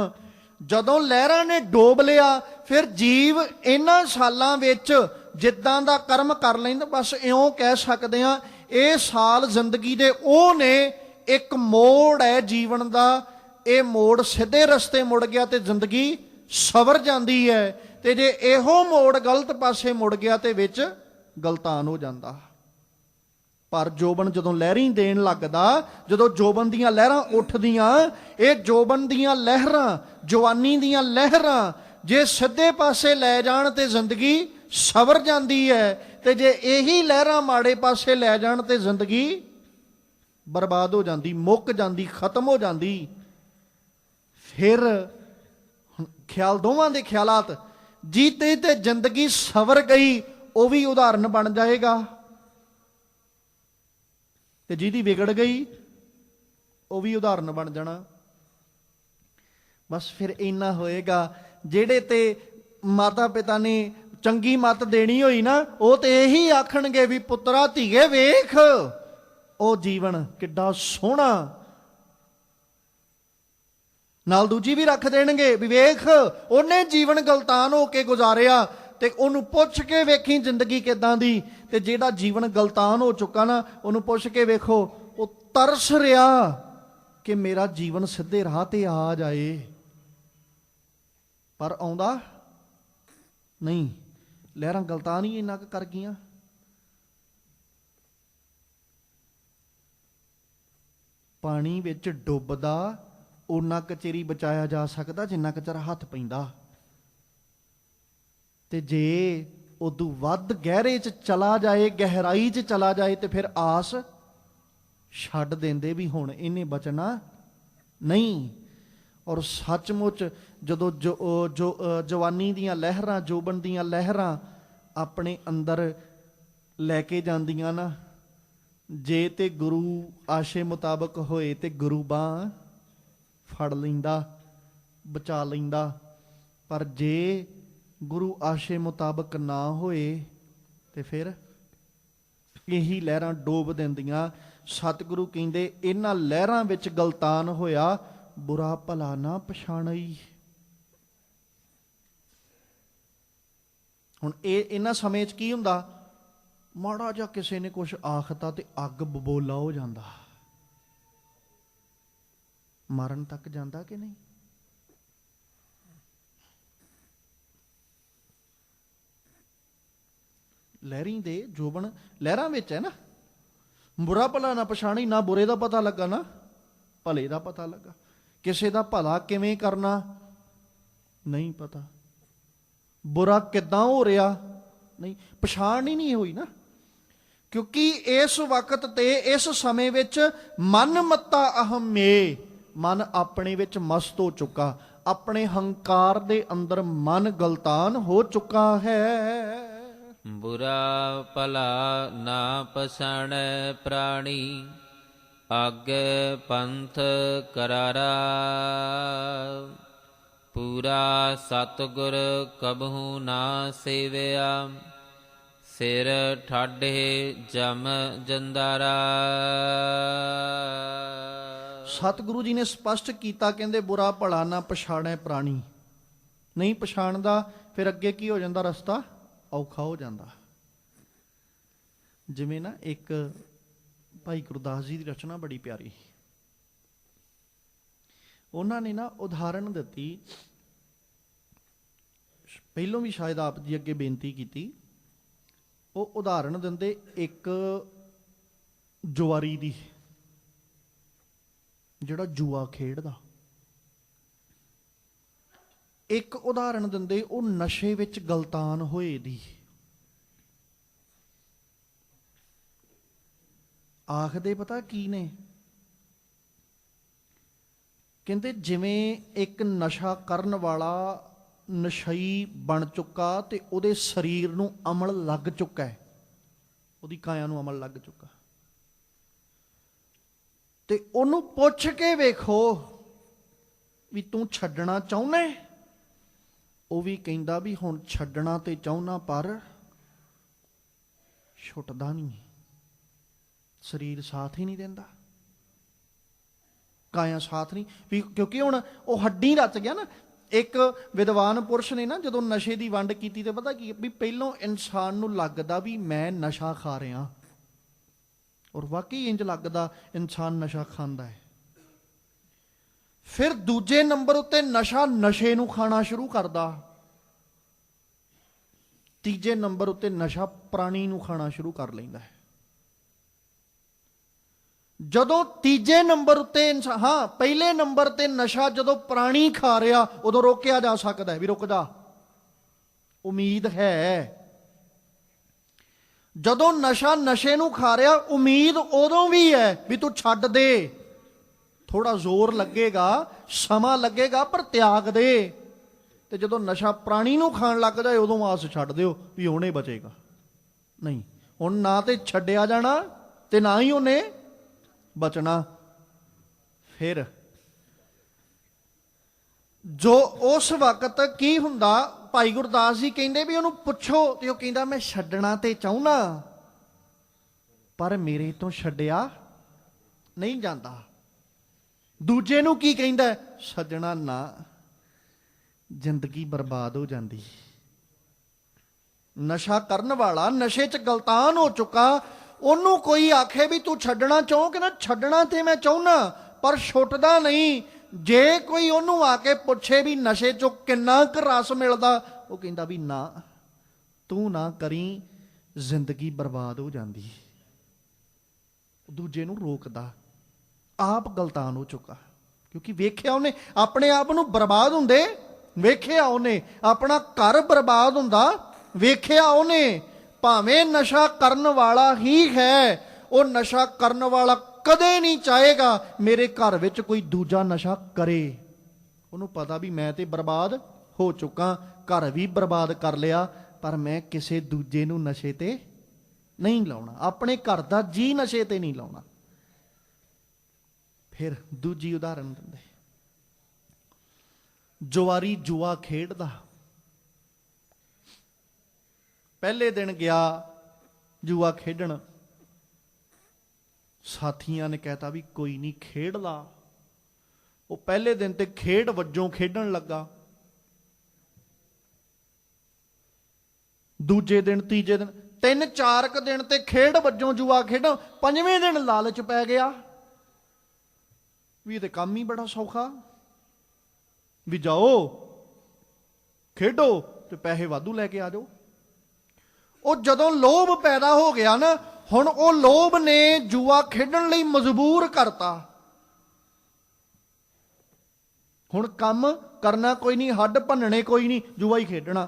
ਜਦੋਂ ਲਹਿਰਾਂ ਨੇ ਡੋਬ ਲਿਆ, ਫਿਰ ਜੀਵ ਇਹਨਾਂ ਸਾਲਾਂ ਵਿੱਚ ਜਿੱਦਾਂ ਦਾ ਕਰਮ ਕਰ ਲੈਂਦਾ, ਬਸ ਇਉਂ ਕਹਿ ਸਕਦੇ ਹਾਂ ਇਹ ਸਾਲ ਜ਼ਿੰਦਗੀ ਦੇ ਉਹ ਨੇ, ਇੱਕ ਮੋੜ ਹੈ ਜੀਵਨ ਦਾ। ਇਹ ਮੋੜ ਸਿੱਧੇ ਰਸਤੇ ਮੁੜ ਗਿਆ ਤੇ ਜ਼ਿੰਦਗੀ ਸਵਰ ਜਾਂਦੀ ਹੈ, ਤੇ ਜੇ ਇਹੋ ਮੋੜ ਗਲਤ ਪਾਸੇ ਮੁੜ ਗਿਆ ਤੇ ਵਿੱਚ ਗਲਤਾਨ ਹੋ ਜਾਂਦਾ। ਪਰ ਜੋਬਨ ਜਦੋਂ ਲਹਿਰੀ ਦੇਣ ਲੱਗਦਾ, ਜਦੋਂ ਜੋਬਨ ਦੀਆਂ ਲਹਿਰਾਂ ਉੱਠਦੀਆਂ, ਇਹ ਜੋਬਨ ਦੀਆਂ ਲਹਿਰਾਂ, ਜਵਾਨੀ ਦੀਆਂ ਲਹਿਰਾਂ ਜੇ ਸਿੱਧੇ ਪਾਸੇ ਲੈ ਜਾਣ ਤੇ ਜ਼ਿੰਦਗੀ ਸਵਰ ਜਾਂਦੀ ਹੈ, ਤੇ ਜੇ ਇਹੀ ਲਹਿਰਾਂ ਮਾੜੇ ਪਾਸੇ ਲੈ ਜਾਣ ਤੇ ਜ਼ਿੰਦਗੀ ਬਰਬਾਦ ਹੋ ਜਾਂਦੀ, ਮੁੱਕ ਜਾਂਦੀ, ਖਤਮ ਹੋ ਜਾਂਦੀ। ਫਿਰ ਖਿਆਲ, ਦੋਵਾਂ ਦੇ ਖਿਆਲਾਤ, ਜੀਤੇ ਤੇ ਜ਼ਿੰਦਗੀ ਸਵਰ ਗਈ ਉਹ ਵੀ ਉਦਾਹਰਨ ਬਣ ਜਾਏਗਾ, ਤੇ ਜਿਹਦੀ ਵਿਗੜ ਗਈ ਉਹ ਵੀ ਉਦਾਹਰਨ ਬਣ ਜਾਣਾ। ਬਸ ਫਿਰ ਇੰਨਾ ਹੋਏਗਾ, ਜਿਹੜੇ ਤੇ ਮਾਤਾ ਪਿਤਾ ਨੇ ਚੰਗੀ ਮੱਤ ਦੇਣੀ ਹੋਈ ਨਾ, ਉਹ ਤੇ ਇਹੀ ਆਖਣਗੇ ਵੀ ਪੁੱਤਰਾ ਧੀਏ ਵੇਖ ਉਹ ਜੀਵਨ ਕਿੱਡਾ ਸੋਹਣਾ। ਨਾਲ ਦੂਜੀ ਵੀ ਰੱਖ ਦੇਣਗੇ ਵੀ ਵੇਖ ਉਹਨੇ ਜੀਵਨ ਗਲਤਾਨ ਹੋ ਕੇ ਗੁਜ਼ਾਰਿਆ, ਤੇ ਉਹਨੂੰ ਪੁੱਛ ਕੇ ਵੇਖੀ ਜ਼ਿੰਦਗੀ ਕਿੱਦਾਂ ਦੀ। ਤੇ ਜਿਹੜਾ ਜੀਵਨ ਗਲਤਾਨ ਹੋ ਚੁੱਕਾ ਨਾ, ਉਹਨੂੰ ਪੁੱਛ ਕੇ ਵੇਖੋ, ਉਹ ਤਰਸ ਰਿਹਾ ਕਿ ਮੇਰਾ ਜੀਵਨ ਸਿੱਧੇ ਰਾਹ ਤੇ ਆ ਜਾਏ, ਪਰ ਆਉਂਦਾ ਨਹੀਂ। ਲਹਿਰਾਂ ਗਲਤਾਨ ਹੀ ਇੰਨਾ ਕੁ ਕਰ ਗਈਆਂ। ਪਾਣੀ ਵਿੱਚ ਡੁੱਬਦਾ ਓਨਾ ਕੁ ਚਿਰ ਹੀ ਬਚਾਇਆ ਜਾ ਸਕਦਾ ਜਿੰਨਾ ਕੁ ਚਿਰ ਹੱਥ ਪੈਂਦਾ, ਤੇ ਜੇ ਉਦੋਂ ਵੱਧ ਗਹਿਰੇ 'ਚ ਚਲਾ ਜਾਏ, ਗਹਿਰਾਈ 'ਚ ਚਲਾ ਜਾਏ, ਤੇ ਫਿਰ ਆਸ ਛੱਡ ਦਿੰਦੇ ਵੀ ਹੁਣ ਇਹਨੇ ਬਚਣਾ ਨਹੀਂ। ਔਰ ਸੱਚਮੁੱਚ ਜਦੋਂ ਜਵਾਨੀ ਦੀਆਂ ਲਹਿਰਾਂ, ਜੋਬਨ ਦੀਆਂ ਲਹਿਰਾਂ ਆਪਣੇ ਅੰਦਰ ਲੈ ਕੇ ਜਾਂਦੀਆਂ ਨਾ, ਜੇ ਤੇ ਗੁਰੂ ਆਸ਼ੇ ਮੁਤਾਬਕ ਹੋਏ ਤੇ ਗੁਰੂ ਬਾਂਹ ਫੜ ਲੈਂਦਾ, ਬਚਾ ਲੈਂਦਾ। ਪਰ ਜੇ ਗੁਰੂ ਆਸ਼ੇ ਮੁਤਾਬਕ ਨਾ ਹੋਏ ਤੇ ਫਿਰ ਇਹੀ ਲਹਿਰਾਂ ਡੋਬ ਦਿੰਦੀਆਂ। ਸਤਿਗੁਰੂ ਕਹਿੰਦੇ ਇਹਨਾਂ ਲਹਿਰਾਂ ਵਿੱਚ ਗਲਤਾਨ ਹੋਇਆ, ਬੁਰਾ ਭਲਾ ਨਾ ਪਛਾਣਈ। ਹੁਣ ਇਹਨਾਂ ਸਮੇਂ 'ਚ ਕੀ ਹੁੰਦਾ, ਮਾੜਾ ਜਿਹਾ ਕਿਸੇ ਨੇ ਕੁਛ ਆਖਤਾ ਤੇ ਅੱਗ ਬਬੋਲਾ ਹੋ ਜਾਂਦਾ, ਮਰਨ ਤੱਕ ਜਾਂਦਾ ਕਿ ਨਹੀਂ। ਲਹਿਰੀ ਦੇ ਜੋਬਨ ਲਹਿਰਾਂ ਵਿੱਚ ਹੈ ਨਾ। ਬੁਰਾ ਭਲਾ ਨਾ ਪਛਾਣੀ, ਨਾ ਬੁਰੇ ਦਾ ਪਤਾ ਲੱਗਾ ਨਾ ਭਲੇ ਦਾ ਪਤਾ ਲੱਗਾ। ਕਿਸੇ ਦਾ ਭਲਾ ਕਿਵੇਂ ਕਰਨਾ ਨਹੀਂ ਪਤਾ, ਬੁਰਾ ਕਿੱਦਾਂ ਹੋ ਰਿਹਾ ਨਹੀਂ, ਪਛਾਣ ਹੀ ਨਹੀਂ ਹੋਈ ਨਾ। ਕਿਉਂਕਿ ਇਸ ਵਕਤ ਤੇ ਇਸ ਸਮੇਂ ਵਿੱਚ ਮਨ ਮੱਤਾ ਅਹਮ ਮੇ, ਮਨ ਆਪਣੇ ਵਿੱਚ ਮਸਤ ਹੋ ਚੁੱਕਾ, ਆਪਣੇ ਹੰਕਾਰ ਦੇ ਅੰਦਰ ਮਨ ਗਲਤਾਨ ਹੋ ਚੁੱਕਾ ਹੈ। ਬੁਰਾ ਭਲਾ ਨਾ ਪਛਾਣੈ ਪ੍ਰਾਣੀ, ਆਗੇ ਪੰਥ ਕਰਾਰਾ ਪੂਰਾ ਸਤਿਗੁਰ ਕਬਹੂ ਨਾ ਸੇਵਿਆ ਸਿਰ ਠਾਢੇ ਜਮ ਜੰਦਾਰਾ। ਸਤਿਗੁਰੂ ਜੀ ਨੇ ਸਪਸ਼ਟ ਕੀਤਾ, ਕਹਿੰਦੇ ਬੁਰਾ ਭਲਾ ਨਾ ਪਛਾਣੈ ਪ੍ਰਾਣੀ। ਨਹੀਂ ਪਛਾਣਦਾ ਫਿਰ ਅੱਗੇ ਕੀ ਹੋ ਜਾਂਦਾ, ਰਸਤਾ ਔਖਾ ਹੋ ਜਾਂਦਾ। ਜਿਵੇਂ ਨਾ ਇੱਕ ਭਾਈ ਗੁਰਦਾਸ ਜੀ ਦੀ ਰਚਨਾ ਬੜੀ ਪਿਆਰੀ, ਉਹਨਾਂ ਨੇ ਨਾ ਉਦਾਹਰਣ ਦਿੱਤੀ, ਪਹਿਲੋਂ ਵੀ ਸ਼ਾਇਦ ਆਪ ਜੀ ਅੱਗੇ ਬੇਨਤੀ ਕੀਤੀ। ਉਹ ਉਦਾਹਰਣ ਦਿੰਦੇ ਇੱਕ ਜੁਆਰੀ ਦੀ, ਜਿਹੜਾ ਜੂਆ ਖੇਡਦਾ। ਇੱਕ ਉਦਾਹਰਣ ਦਿੰਦੇ ਉਹ ਨਸ਼ੇ ਵਿੱਚ ਗਲਤਾਨ ਹੋਏ ਦੀ। ਆਖਦੇ ਪਤਾ ਕੀ ਨੇ, ਕਹਿੰਦੇ ਜਿਵੇਂ ਇੱਕ ਨਸ਼ਾ ਕਰਨ ਵਾਲਾ ਨਸ਼ਈ ਬਣ ਚੁੱਕਾ ਤੇ ਉਹਦੇ ਸਰੀਰ ਨੂੰ ਅਮਲ ਲੱਗ ਚੁੱਕਾ ਹੈ, ਉਹਦੀ ਕਾਇਆ ਨੂੰ ਅਮਲ ਲੱਗ ਚੁੱਕਾ, ਤੇ ਉਹਨੂੰ ਪੁੱਛ ਕੇ ਵੇਖੋ ਵੀ ਤੂੰ ਛੱਡਣਾ ਚਾਹੁੰਦਾ? ਉਹ ਵੀ ਕਹਿੰਦਾ ਵੀ ਹੁਣ ਛੱਡਣਾ ਤੇ ਚਾਹੁੰਦਾ ਪਰ ਛੁੱਟਦਾ ਨਹੀਂ, ਸਰੀਰ ਸਾਥ ਹੀ ਨਹੀਂ ਦਿੰਦਾ, ਕਾਇਆ ਸਾਥ ਨਹੀਂ ਵੀ, ਕਿਉਂਕਿ ਹੁਣ ਉਹ ਹੱਡੀ ਰਚ ਗਿਆ ਨਾ। ਇੱਕ ਵਿਦਵਾਨ ਪੁਰਸ਼ ਨੇ ਨਾ ਜਦੋਂ ਨਸ਼ੇ ਦੀ ਵੰਡ ਕੀਤੀ ਤੇ ਪਤਾ ਕੀ ਵੀ ਪਹਿਲੋਂ ਇਨਸਾਨ ਨੂੰ ਲੱਗਦਾ ਵੀ ਮੈਂ ਨਸ਼ਾ ਖਾ ਰਿਹਾ, ਔਰ ਵਾਕਈ ਇੰਜ ਲੱਗਦਾ ਇਨਸਾਨ ਨਸ਼ਾ ਖਾਂਦਾ ਹੈ। ਫਿਰ ਦੂਜੇ ਨੰਬਰ ਉੱਤੇ ਨਸ਼ਾ ਨਸ਼ੇ ਨੂੰ ਖਾਣਾ ਸ਼ੁਰੂ ਕਰਦਾ, ਤੀਜੇ ਨੰਬਰ ਉੱਤੇ ਨਸ਼ਾ ਪ੍ਰਾਣੀ ਨੂੰ ਖਾਣਾ ਸ਼ੁਰੂ ਕਰ ਲੈਂਦਾ ਹੈ। ਜਦੋਂ ਤੀਜੇ ਨੰਬਰ ਉੱਤੇ ਹਾਂ ਪਹਿਲੇ ਨੰਬਰ ਤੇ ਨਸ਼ਾ ਜਦੋਂ ਪ੍ਰਾਣੀ ਖਾ ਰਿਹਾ ਉਦੋਂ ਰੋਕਿਆ ਜਾ ਸਕਦਾ ਹੈ ਵੀ ਰੁਕ ਜਾ, ਉਮੀਦ ਹੈ। ਜਦੋਂ ਨਸ਼ਾ ਨਸ਼ੇ ਨੂੰ ਖਾ ਰਿਹਾ ਉਮੀਦ ਉਦੋਂ ਵੀ ਹੈ ਵੀ ਤੂੰ ਛੱਡ ਦੇ, ਥੋੜਾ ਜ਼ੋਰ ਲੱਗੇਗਾ, ਸਮਾਂ ਲੱਗੇਗਾ, ਪਰ ਤਿਆਗ ਦੇ। ਤੇ ਜਦੋਂ ਨਸ਼ਾ ਪ੍ਰਾਣੀ ਨੂੰ ਖਾਣ ਲੱਗ ਜਾਏ ਉਦੋਂ ਆਸ ਛੱਡ ਦਿਓ ਵੀ ਹੁਣੇ ਬਚੇਗਾ। ਨਹੀਂ, ਹੁਣ ਨਾ ਤੇ ਛੱਡਿਆ ਜਾਣਾ ਤੇ ਨਾ ਹੀ ਉਹਨੇ ਬਚਣਾ। ਫਿਰ ਜੋ ਉਸ ਵਕਤ ਕੀ ਹੁੰਦਾ, ਭਾਈ ਗੁਰਦਾਸ ਜੀ ਕਹਿੰਦੇ ਵੀ ਉਹਨੂੰ ਪੁੱਛੋ, ਤੇ ਉਹ ਕਹਿੰਦਾ ਮੈਂ ਛੱਡਣਾ ਤੇ ਚਾਹੁੰਦਾ ਪਰ ਮੇਰੇ ਤੋਂ ਛੱਡਿਆ ਨਹੀਂ ਜਾਂਦਾ। ਦੂਜੇ ਨੂੰ ਕੀ ਕਹਿੰਦਾ, ਛੱਡਣਾ ਨਾ, ਜ਼ਿੰਦਗੀ ਬਰਬਾਦ ਹੋ ਜਾਂਦੀ। ਨਸ਼ਾ ਕਰਨ ਵਾਲਾ ਨਸ਼ੇ 'ਚ ਗਲਤਾਨ ਹੋ ਚੁੱਕਾ, ਉਹਨੂੰ ਕੋਈ ਆਖੇ ਵੀ ਤੂੰ ਛੱਡਣਾ ਚਾਹੋ ਕਿ ਨਾ, ਛੱਡਣਾ ਤੇ ਮੈਂ ਚਾਹੁੰਦਾ ਪਰ ਛੁੱਟਦਾ ਨਹੀਂ। ਜੇ ਕੋਈ ਉਹਨੂੰ ਆ ਕੇ ਪੁੱਛੇ ਵੀ ਨਸ਼ੇ 'ਚੋਂ ਕਿੰਨਾ ਕੁ ਰਸ ਮਿਲਦਾ, ਉਹ ਕਹਿੰਦਾ ਵੀ ਨਾ, ਤੂੰ ਨਾ ਕਰੀ, ਜ਼ਿੰਦਗੀ ਬਰਬਾਦ ਹੋ ਜਾਂਦੀ। ਦੂਜੇ ਨੂੰ ਰੋਕਦਾ, ਆਪ ਗਲਤਾਨ ਹੋ ਚੁੱਕਾ, ਕਿਉਂਕਿ ਵੇਖਿਆ ਉਹਨੇ ਆਪਣੇ ਆਪ ਨੂੰ ਬਰਬਾਦ ਹੁੰਦੇ, ਵੇਖਿਆ ਉਹਨੇ ਆਪਣਾ ਘਰ ਬਰਬਾਦ ਹੁੰਦਾ, ਵੇਖਿਆ ਉਹਨੇ। ਭਾਵੇਂ ਨਸ਼ਾ ਕਰਨ ਵਾਲਾ ਹੀ ਹੈ, ਉਹ ਨਸ਼ਾ ਕਰਨ ਵਾਲਾ ਕਦੇ ਨਹੀਂ ਚਾਹੇਗਾ ਮੇਰੇ ਘਰ ਵਿੱਚ ਕੋਈ ਦੂਜਾ ਨਸ਼ਾ ਕਰੇ। ਉਹਨੂੰ ਪਤਾ ਵੀ ਮੈਂ ਤੇ ਬਰਬਾਦ ਹੋ ਚੁੱਕਾ, ਘਰ ਵੀ ਬਰਬਾਦ ਕਰ ਲਿਆ, ਪਰ ਮੈਂ ਕਿਸੇ ਦੂਜੇ ਨੂੰ ਨਸ਼ੇ ਤੇ ਨਹੀਂ ਲਾਉਣਾ, ਆਪਣੇ ਘਰ ਦਾ ਜੀ ਨਸ਼ੇ ਤੇ ਨਹੀਂ ਲਾਉਣਾ। ਫਿਰ ਦੂਜੀ ਉਦਾਹਰਨ ਦਿੰਦੇ, ਜੁਆਰੀ ਜੂਆ ਖੇਡਦਾ। ਪਹਿਲੇ ਦਿਨ ਗਿਆ ਜੂਆ ਖੇਡਣ, ਸਾਥੀਆਂ ਨੇ ਕਹਿਤਾ ਵੀ ਕੋਈ ਨਹੀਂ ਖੇਡ ਲਾ। ਉਹ ਪਹਿਲੇ ਦਿਨ ਤੇ ਖੇਡ ਵਜੋਂ ਖੇਡਣ ਲੱਗਾ, ਦੂਜੇ ਦਿਨ, ਤੀਜੇ ਦਿਨ, 3-4 ਕੁ ਦਿਨ ਤੇ ਖੇਡ ਵਜੋਂ ਜੂਆ ਖੇਡਾਂ, 5ਵੇਂ ਦਿਨ ਲਾਲਚ ਪੈ ਗਿਆ ਵੀ ਇਹ ਤੇ ਕੰਮ ਹੀ ਬੜਾ ਸੌਖਾ, ਵੀ ਜਾਓ ਖੇਡੋ ਤੇ ਪੈਸੇ ਵਾਧੂ ਲੈ ਕੇ ਆ ਜਾਓ। ਉਹ ਜਦੋਂ ਲੋਭ ਪੈਦਾ ਹੋ ਗਿਆ ਨਾ, ਹੁਣ ਉਹ ਲੋਭ ਨੇ ਜੂਆ ਖੇਡਣ ਲਈ ਮਜਬੂਰ ਕਰਤਾ। ਹੁਣ ਕੰਮ ਕਰਨਾ ਕੋਈ ਨਹੀਂ, ਹੱਡ ਭੰਨਣੇ ਕੋਈ ਨਹੀਂ, ਜੂਆ ਹੀ ਖੇਡਣਾ।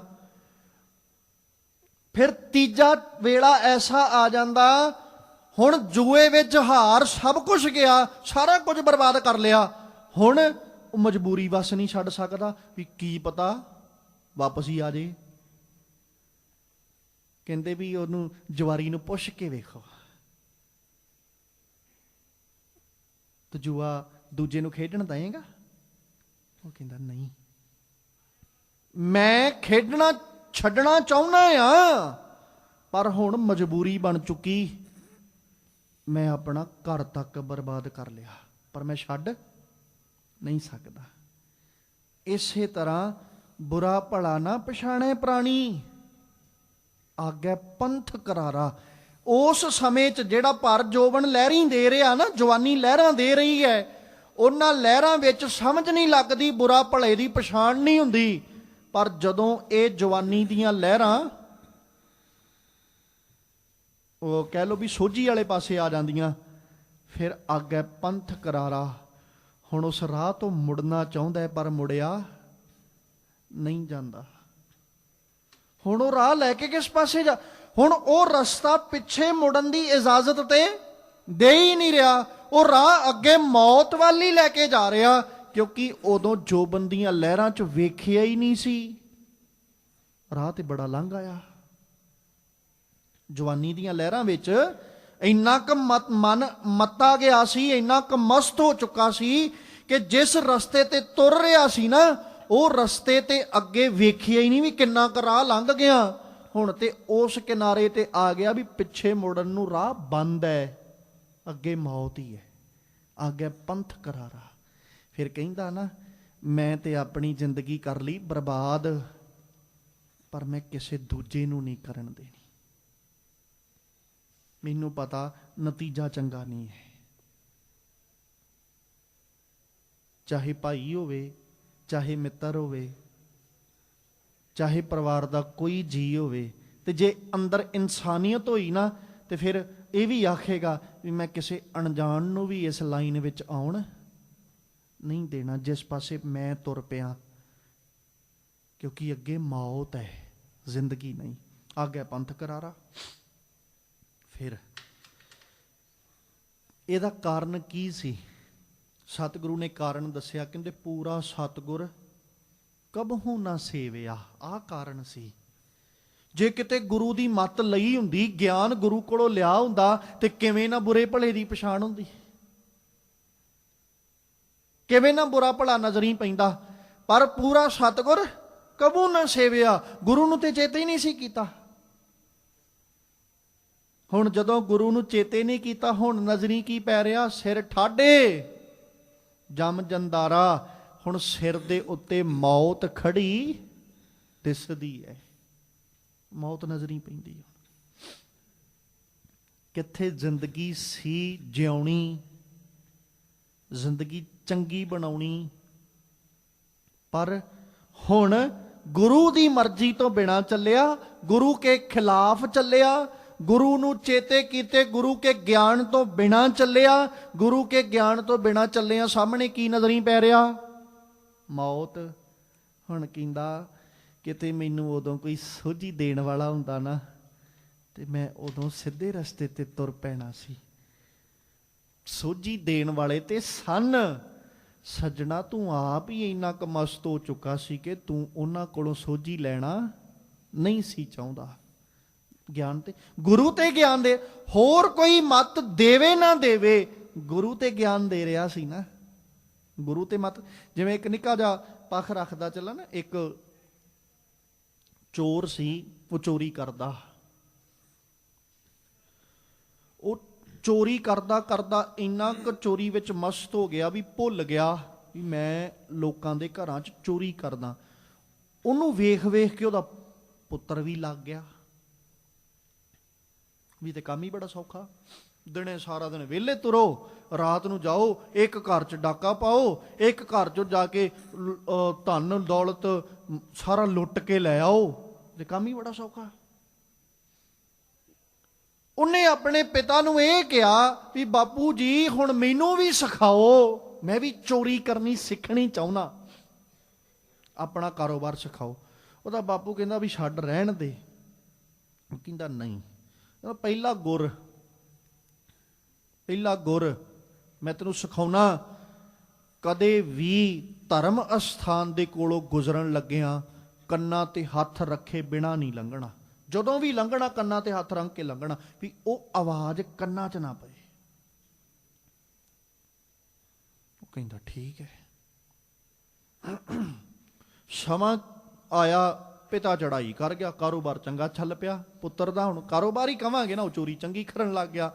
ਫਿਰ ਤੀਜਾ ਵੇਲਾ ਐਸਾ ਆ ਜਾਂਦਾ, ਹੁਣ ਜੂਏ ਵਿੱਚ ਹਾਰ ਸਭ ਕੁਝ ਗਿਆ, ਸਾਰਾ ਕੁਝ ਬਰਬਾਦ ਕਰ ਲਿਆ। ਹੁਣ ਉਹ ਮਜਬੂਰੀ ਵਸ ਨਹੀਂ ਛੱਡ ਸਕਦਾ ਵੀ ਕੀ ਪਤਾ ਵਾਪਸ ਹੀ ਆ ਜੇ। ਕਹਿੰਦੇ ਵੀ ਉਹਨੂੰ ਜਵਾਰੀ ਨੂੰ ਪੁੱਛ ਕੇ ਵੇਖੋ, ਤੇ ਜੂਆ ਦੂਜੇ ਨੂੰ ਖੇਡਣ ਦਏਗਾ? ਉਹ ਕਹਿੰਦਾ ਨਹੀਂ, ਮੈਂ ਖੇਡਣਾ ਛੱਡਣਾ ਚਾਹੁੰਦਾ ਆ, ਪਰ ਹੁਣ ਮਜਬੂਰੀ ਬਣ ਚੁੱਕੀ, ਮੈਂ ਆਪਣਾ ਘਰ ਤੱਕ ਬਰਬਾਦ ਕਰ ਲਿਆ, ਪਰ ਮੈਂ ਛੱਡ ਨਹੀਂ ਸਕਦਾ। ਇਸੇ ਤਰ੍ਹਾਂ ਬੁਰਾ ਭਲਾ ਨਾ ਪਛਾਣੇ ਪ੍ਰਾਣੀ, ਆਗੇ ਪੰਥ ਕਰਾਰਾ। ਉਸ ਸਮੇਂ 'ਚ ਜਿਹੜਾ ਪਰ ਜੋਬਨ ਲਹਿਰੀ ਦੇ ਰਿਹਾ ਨਾ, ਜਵਾਨੀ ਲਹਿਰਾਂ ਦੇ ਰਹੀ ਹੈ, ਉਹਨਾਂ ਲਹਿਰਾਂ ਵਿੱਚ ਸਮਝ ਨਹੀਂ ਲੱਗਦੀ, ਬੁਰਾ ਭਲੇ ਦੀ ਪਛਾਣ ਨਹੀਂ ਹੁੰਦੀ। ਪਰ ਜਦੋਂ ਇਹ ਜਵਾਨੀ ਦੀਆਂ ਲਹਿਰਾਂ ਉਹ ਕਹਿ ਲਓ ਵੀ ਸੋਝੀ ਵਾਲੇ ਪਾਸੇ ਆ ਜਾਂਦੀਆਂ, ਫਿਰ ਆਗੇ ਪੰਥ ਕਰਾਰਾ। ਹੁਣ ਉਸ ਰਾਹ ਤੋਂ ਮੁੜਨਾ ਚਾਹੁੰਦਾ ਹੈ, ਪਰ ਮੁੜਿਆ ਨਹੀਂ ਜਾਂਦਾ। ਹੁਣ ਉਹ ਰਾਹ ਲੈ ਕੇ ਕਿਸ ਪਾਸੇ ਜਾ, ਹੁਣ ਉਹ ਰਸਤਾ ਪਿੱਛੇ ਮੁੜਨ ਦੀ ਇਜਾਜ਼ਤ ਤੇ ਦੇ ਹੀ ਨਹੀਂ ਰਿਹਾ, ਉਹ ਰਾਹ ਅੱਗੇ ਮੌਤ ਵੱਲ ਹੀ ਲੈ ਕੇ ਜਾ ਰਿਹਾ, ਕਿਉਂਕਿ ਉਦੋਂ ਜੋਬਨ ਦੀਆਂ ਲਹਿਰਾਂ 'ਚ ਵੇਖਿਆ ਹੀ ਨਹੀਂ ਸੀ। ਰਾਹ ਤੇ ਬੜਾ ਲੰਘ ਆਇਆ। ਜਵਾਨੀ ਦੀਆਂ ਲਹਿਰਾਂ ਵਿੱਚ ਇੰਨਾ ਕੁ ਮਨ ਮੱਤਾ ਗਿਆ ਸੀ, ਇੰਨਾ ਕੁ ਮਸਤ ਹੋ ਚੁੱਕਾ ਸੀ ਕਿ ਜਿਸ ਰਸਤੇ ਤੇ ਤੁਰ ਰਿਹਾ ਸੀ ਨਾ, ਉਹ ਰਸਤੇ ਤੇ ਅੱਗੇ ਵੇਖਿਆ ਹੀ ਨਹੀਂ ਵੀ ਕਿੰਨਾ ਕੁ ਰਾਹ ਲੰਘ ਗਿਆ। ਹੁਣ ਤੇ ਉਸ ਕਿਨਾਰੇ ਤੇ ਆ ਗਿਆ ਵੀ ਪਿੱਛੇ ਮੁੜਨ ਨੂੰ ਰਾਹ ਬੰਦ ਹੈ, ਅੱਗੇ ਮੌਤ ਹੀ ਹੈ, ਅੱਗੇ ਪੰਥ ਕਰਾਰਾ। ਫਿਰ ਕਹਿੰਦਾ ਨਾ, ਮੈਂ ਤੇ ਆਪਣੀ ਜ਼ਿੰਦਗੀ ਕਰ ਲਈ ਬਰਬਾਦ, ਪਰ ਮੈਂ ਕਿਸੇ ਦੂਜੇ ਨੂੰ ਨਹੀਂ ਕਰਨ ਦੇਣੀ। ਮੈਨੂੰ ਪਤਾ ਨਤੀਜਾ ਚੰਗਾ ਨਹੀਂ ਹੈ, ਚਾਹੇ ਭਾਈ ਹੋਵੇ, ਚਾਹੇ ਮਿੱਤਰ ਹੋਵੇ, ਚਾਹੇ ਪਰਿਵਾਰ ਦਾ ਕੋਈ ਜੀ ਹੋਵੇ, ਤੇ ਜੇ ਅੰਦਰ ਇਨਸਾਨੀਅਤ ਹੋਈ ਨਾ, ਤੇ ਫਿਰ ਇਹ ਵੀ ਆਖੇਗਾ ਵੀ ਮੈਂ ਕਿਸੇ ਅਣਜਾਣ ਨੂੰ ਵੀ ਇਸ ਲਾਈਨ ਵਿੱਚ ਆਉਣ ਨਹੀਂ ਦੇਣਾ ਜਿਸ ਪਾਸੇ ਮੈਂ ਤੁਰ ਪਿਆ, ਕਿਉਂਕਿ ਅੱਗੇ ਮੌਤ ਹੈ, ਜ਼ਿੰਦਗੀ ਨਹੀਂ। ਅੱਗੇ ਪੰਥ ਕਰਾਰਾ। ਫਿਰ ਇਹਦਾ ਕਾਰਨ ਕੀ ਸੀ? ਸਤਿਗੁਰੂ ਨੇ ਕਾਰਨ ਦੱਸਿਆ, ਕਹਿੰਦੇ ਪੂਰਾ ਸਤਿਗੁਰ ਕਬਹੂ ਨਾ ਸੇਵਿਆ। ਆਹ ਕਾਰਨ ਸੀ। ਜੇ ਕਿਤੇ ਗੁਰੂ ਦੀ ਮੱਤ ਲਈ ਹੁੰਦੀ, ਗਿਆਨ ਗੁਰੂ ਕੋਲੋਂ ਲਿਆ ਹੁੰਦਾ, ਤੇ ਕਿਵੇਂ ਨਾ ਬੁਰੇ ਭਲੇ ਦੀ ਪਛਾਣ ਹੁੰਦੀ, ਕਿਵੇਂ ਨਾ ਬੁਰਾ ਭਲਾ ਨਜ਼ਰੀ ਪੈਂਦਾ। ਪਰ ਪੂਰਾ ਸਤਿਗੁਰ ਕਬੂ ਨਾ ਸੇਵਿਆ, ਗੁਰੂ ਨੂੰ ਤੇ ਚੇਤੇ ਹੀ ਨਹੀਂ ਸੀ ਕੀਤਾ। ਹੁਣ ਜਦੋਂ ਗੁਰੂ ਨੂੰ ਚੇਤੇ ਨਹੀਂ ਕੀਤਾ, ਹੁਣ ਨਜ਼ਰੀ ਕੀ ਪੈ ਰਿਹਾ? ਸਿਰ ਠਾਡੇ ਜਮ ਜੰਦਾਰਾ। ਹੁਣ ਸਿਰ ਦੇ ਉੱਤੇ ਮੌਤ ਖੜੀ ਦਿਸਦੀ ਹੈ, ਮੌਤ ਨਜ਼ਰੀ ਪੈਂਦੀ ਹੈ। ਕਿੱਥੇ ਜ਼ਿੰਦਗੀ ਸੀ ਜਿਉਣੀ, ਜ਼ਿੰਦਗੀ ਚੰਗੀ ਬਣਾਉਣੀ, ਪਰ ਹੁਣ ਗੁਰੂ ਦੀ ਮਰਜ਼ੀ ਤੋਂ ਬਿਨਾਂ ਚੱਲਿਆ, ਗੁਰੂ ਕੇ ਖਿਲਾਫ ਚੱਲਿਆ, ਗੁਰੂ ਨੂੰ ਚੇਤੇ ਕੀਤੇ ਗੁਰੂ ਕੇ ਗਿਆਨ ਤੋਂ ਬਿਨਾਂ ਚੱਲਿਆ, ਗੁਰੂ ਕੇ ਗਿਆਨ ਤੋਂ ਬਿਨਾਂ ਚੱਲਿਆ। ਸਾਹਮਣੇ ਕੀ ਨਜ਼ਰੀ ਪੈ ਰਿਹਾ? ਮੌਤ। ਹੁਣ ਕਹਿੰਦਾ ਕਿਤੇ ਮੈਨੂੰ ਉਦੋਂ ਕੋਈ ਸੋਝੀ ਦੇਣ ਵਾਲਾ ਹੁੰਦਾ ਨਾ, ਤੇ ਮੈਂ ਉਦੋਂ ਸਿੱਧੇ ਰਸਤੇ ਤੇ ਤੁਰ ਪੈਣਾ ਸੀ। ਸੋਝੀ ਦੇਣ ਵਾਲੇ ਤੇ ਸਨ। ਸੱਜਣਾ, ਤੂੰ ਆਪ ਹੀ ਇੰਨਾ ਕੁ ਮਸਤ ਹੋ ਚੁੱਕਾ ਸੀ ਕਿ ਤੂੰ ਉਹਨਾਂ ਕੋਲੋਂ ਸੋਝੀ ਲੈਣਾ ਨਹੀਂ ਸੀ ਚਾਹੁੰਦਾ। ਗਿਆਨ ਤੇ ਗੁਰੂ ਤੇ ਗਿਆਨ ਦੇ, ਹੋਰ ਕੋਈ ਮਤ ਦੇਵੇ ਨਾ ਦੇਵੇ, ਗੁਰੂ ਤੇ ਗਿਆਨ ਦੇ ਰਿਹਾ ਸੀ ਨਾ। ਗੁਰੂ ਤੇ ਮਤ, ਜਿਵੇਂ ਇੱਕ ਨਿੱਕਾ ਜਿਹਾ ਪੱਖ ਰੱਖਦਾ ਚੱਲਾ ਨਾ, ਇੱਕ ਚੋਰ ਸੀ, ਉਹ ਚੋਰੀ ਕਰਦਾ। ਉਹ ਚੋਰੀ ਕਰਦਾ ਕਰਦਾ ਇੰਨਾ ਕੁ ਚੋਰੀ ਵਿੱਚ ਮਸਤ ਹੋ ਗਿਆ ਵੀ ਭੁੱਲ ਗਿਆ ਵੀ ਮੈਂ ਲੋਕਾਂ ਦੇ ਘਰਾਂ 'ਚ ਚੋਰੀ ਕਰਦਾ। ਉਹਨੂੰ ਵੇਖ ਵੇਖ ਕੇ ਉਹਦਾ ਪੁੱਤਰ ਵੀ ਲੱਗ ਗਿਆ ਵੀ ਤੇ ਕੰਮ ਹੀ ਬੜਾ ਸੌਖਾ, ਦਿਨੇ ਸਾਰਾ ਦਿਨ ਵਿਹਲੇ ਤੁਰੋ, ਰਾਤ ਨੂੰ ਜਾਓ ਇੱਕ ਘਰ 'ਚ ਡਾਕਾ ਪਾਓ, ਇੱਕ ਘਰ 'ਚੋਂ ਜਾ ਕੇ ਧਨ ਦੌਲਤ ਸਾਰਾ ਲੁੱਟ ਕੇ ਲੈ ਆਓ, ਤੇ ਕੰਮ ਹੀ ਬੜਾ ਸੌਖਾ। ਉਹਨੇ ਆਪਣੇ ਪਿਤਾ ਨੂੰ ਇਹ ਕਿਹਾ ਵੀ ਬਾਪੂ ਜੀ ਹੁਣ ਮੈਨੂੰ ਵੀ ਸਿਖਾਓ, ਮੈਂ ਵੀ ਚੋਰੀ ਕਰਨੀ ਸਿੱਖਣੀ ਚਾਹੁੰਦਾ, ਆਪਣਾ ਕਾਰੋਬਾਰ ਸਿਖਾਓ। ਉਹਦਾ ਬਾਪੂ ਕਹਿੰਦਾ ਵੀ ਛੱਡ ਰਹਿਣ ਦੇ। ਉਹ ਕਹਿੰਦਾ ਨਹੀਂ, ਪਹਿਲਾ ਗੁਰ ਮੈਂ ਤੈਨੂੰ ਸਿਖਾਉਣਾ, ਕਦੇ ਵੀ ਧਰਮ ਅਸਥਾਨ ਦੇ ਕੋਲੋਂ ਗੁਜ਼ਰਨ ਲੱਗਿਆ ਕੰਨਾਂ ਤੇ ਹੱਥ ਰੱਖੇ ਬਿਨਾਂ ਨਹੀਂ ਲੰਘਣਾ। ਜਦੋਂ ਵੀ ਲੰਘਣਾ ਕੰਨਾਂ ਤੇ ਹੱਥ ਰੱਖ ਕੇ ਲੰਘਣਾ, ਵੀ ਉਹ ਆਵਾਜ਼ ਕੰਨਾਂ 'ਚ ਨਾ ਪਏ। ਕਹਿੰਦਾ ਠੀਕ ਹੈ। ਸਮਾਂ ਆਇਆ, ਪਿਤਾ ਚੜਾਈ ਕਰ ਗਿਆ, ਕਾਰੋਬਾਰ ਚੰਗਾ ਚੱਲ ਪਿਆ ਪੁੱਤਰ ਦਾ। ਹੁਣ ਕਾਰੋਬਾਰ ਹੀ ਕਵਾਂਗੇ ਨਾ, ਉਹ ਚੋਰੀ ਚੰਗੀ ਕਰਨ ਲੱਗ ਗਿਆ।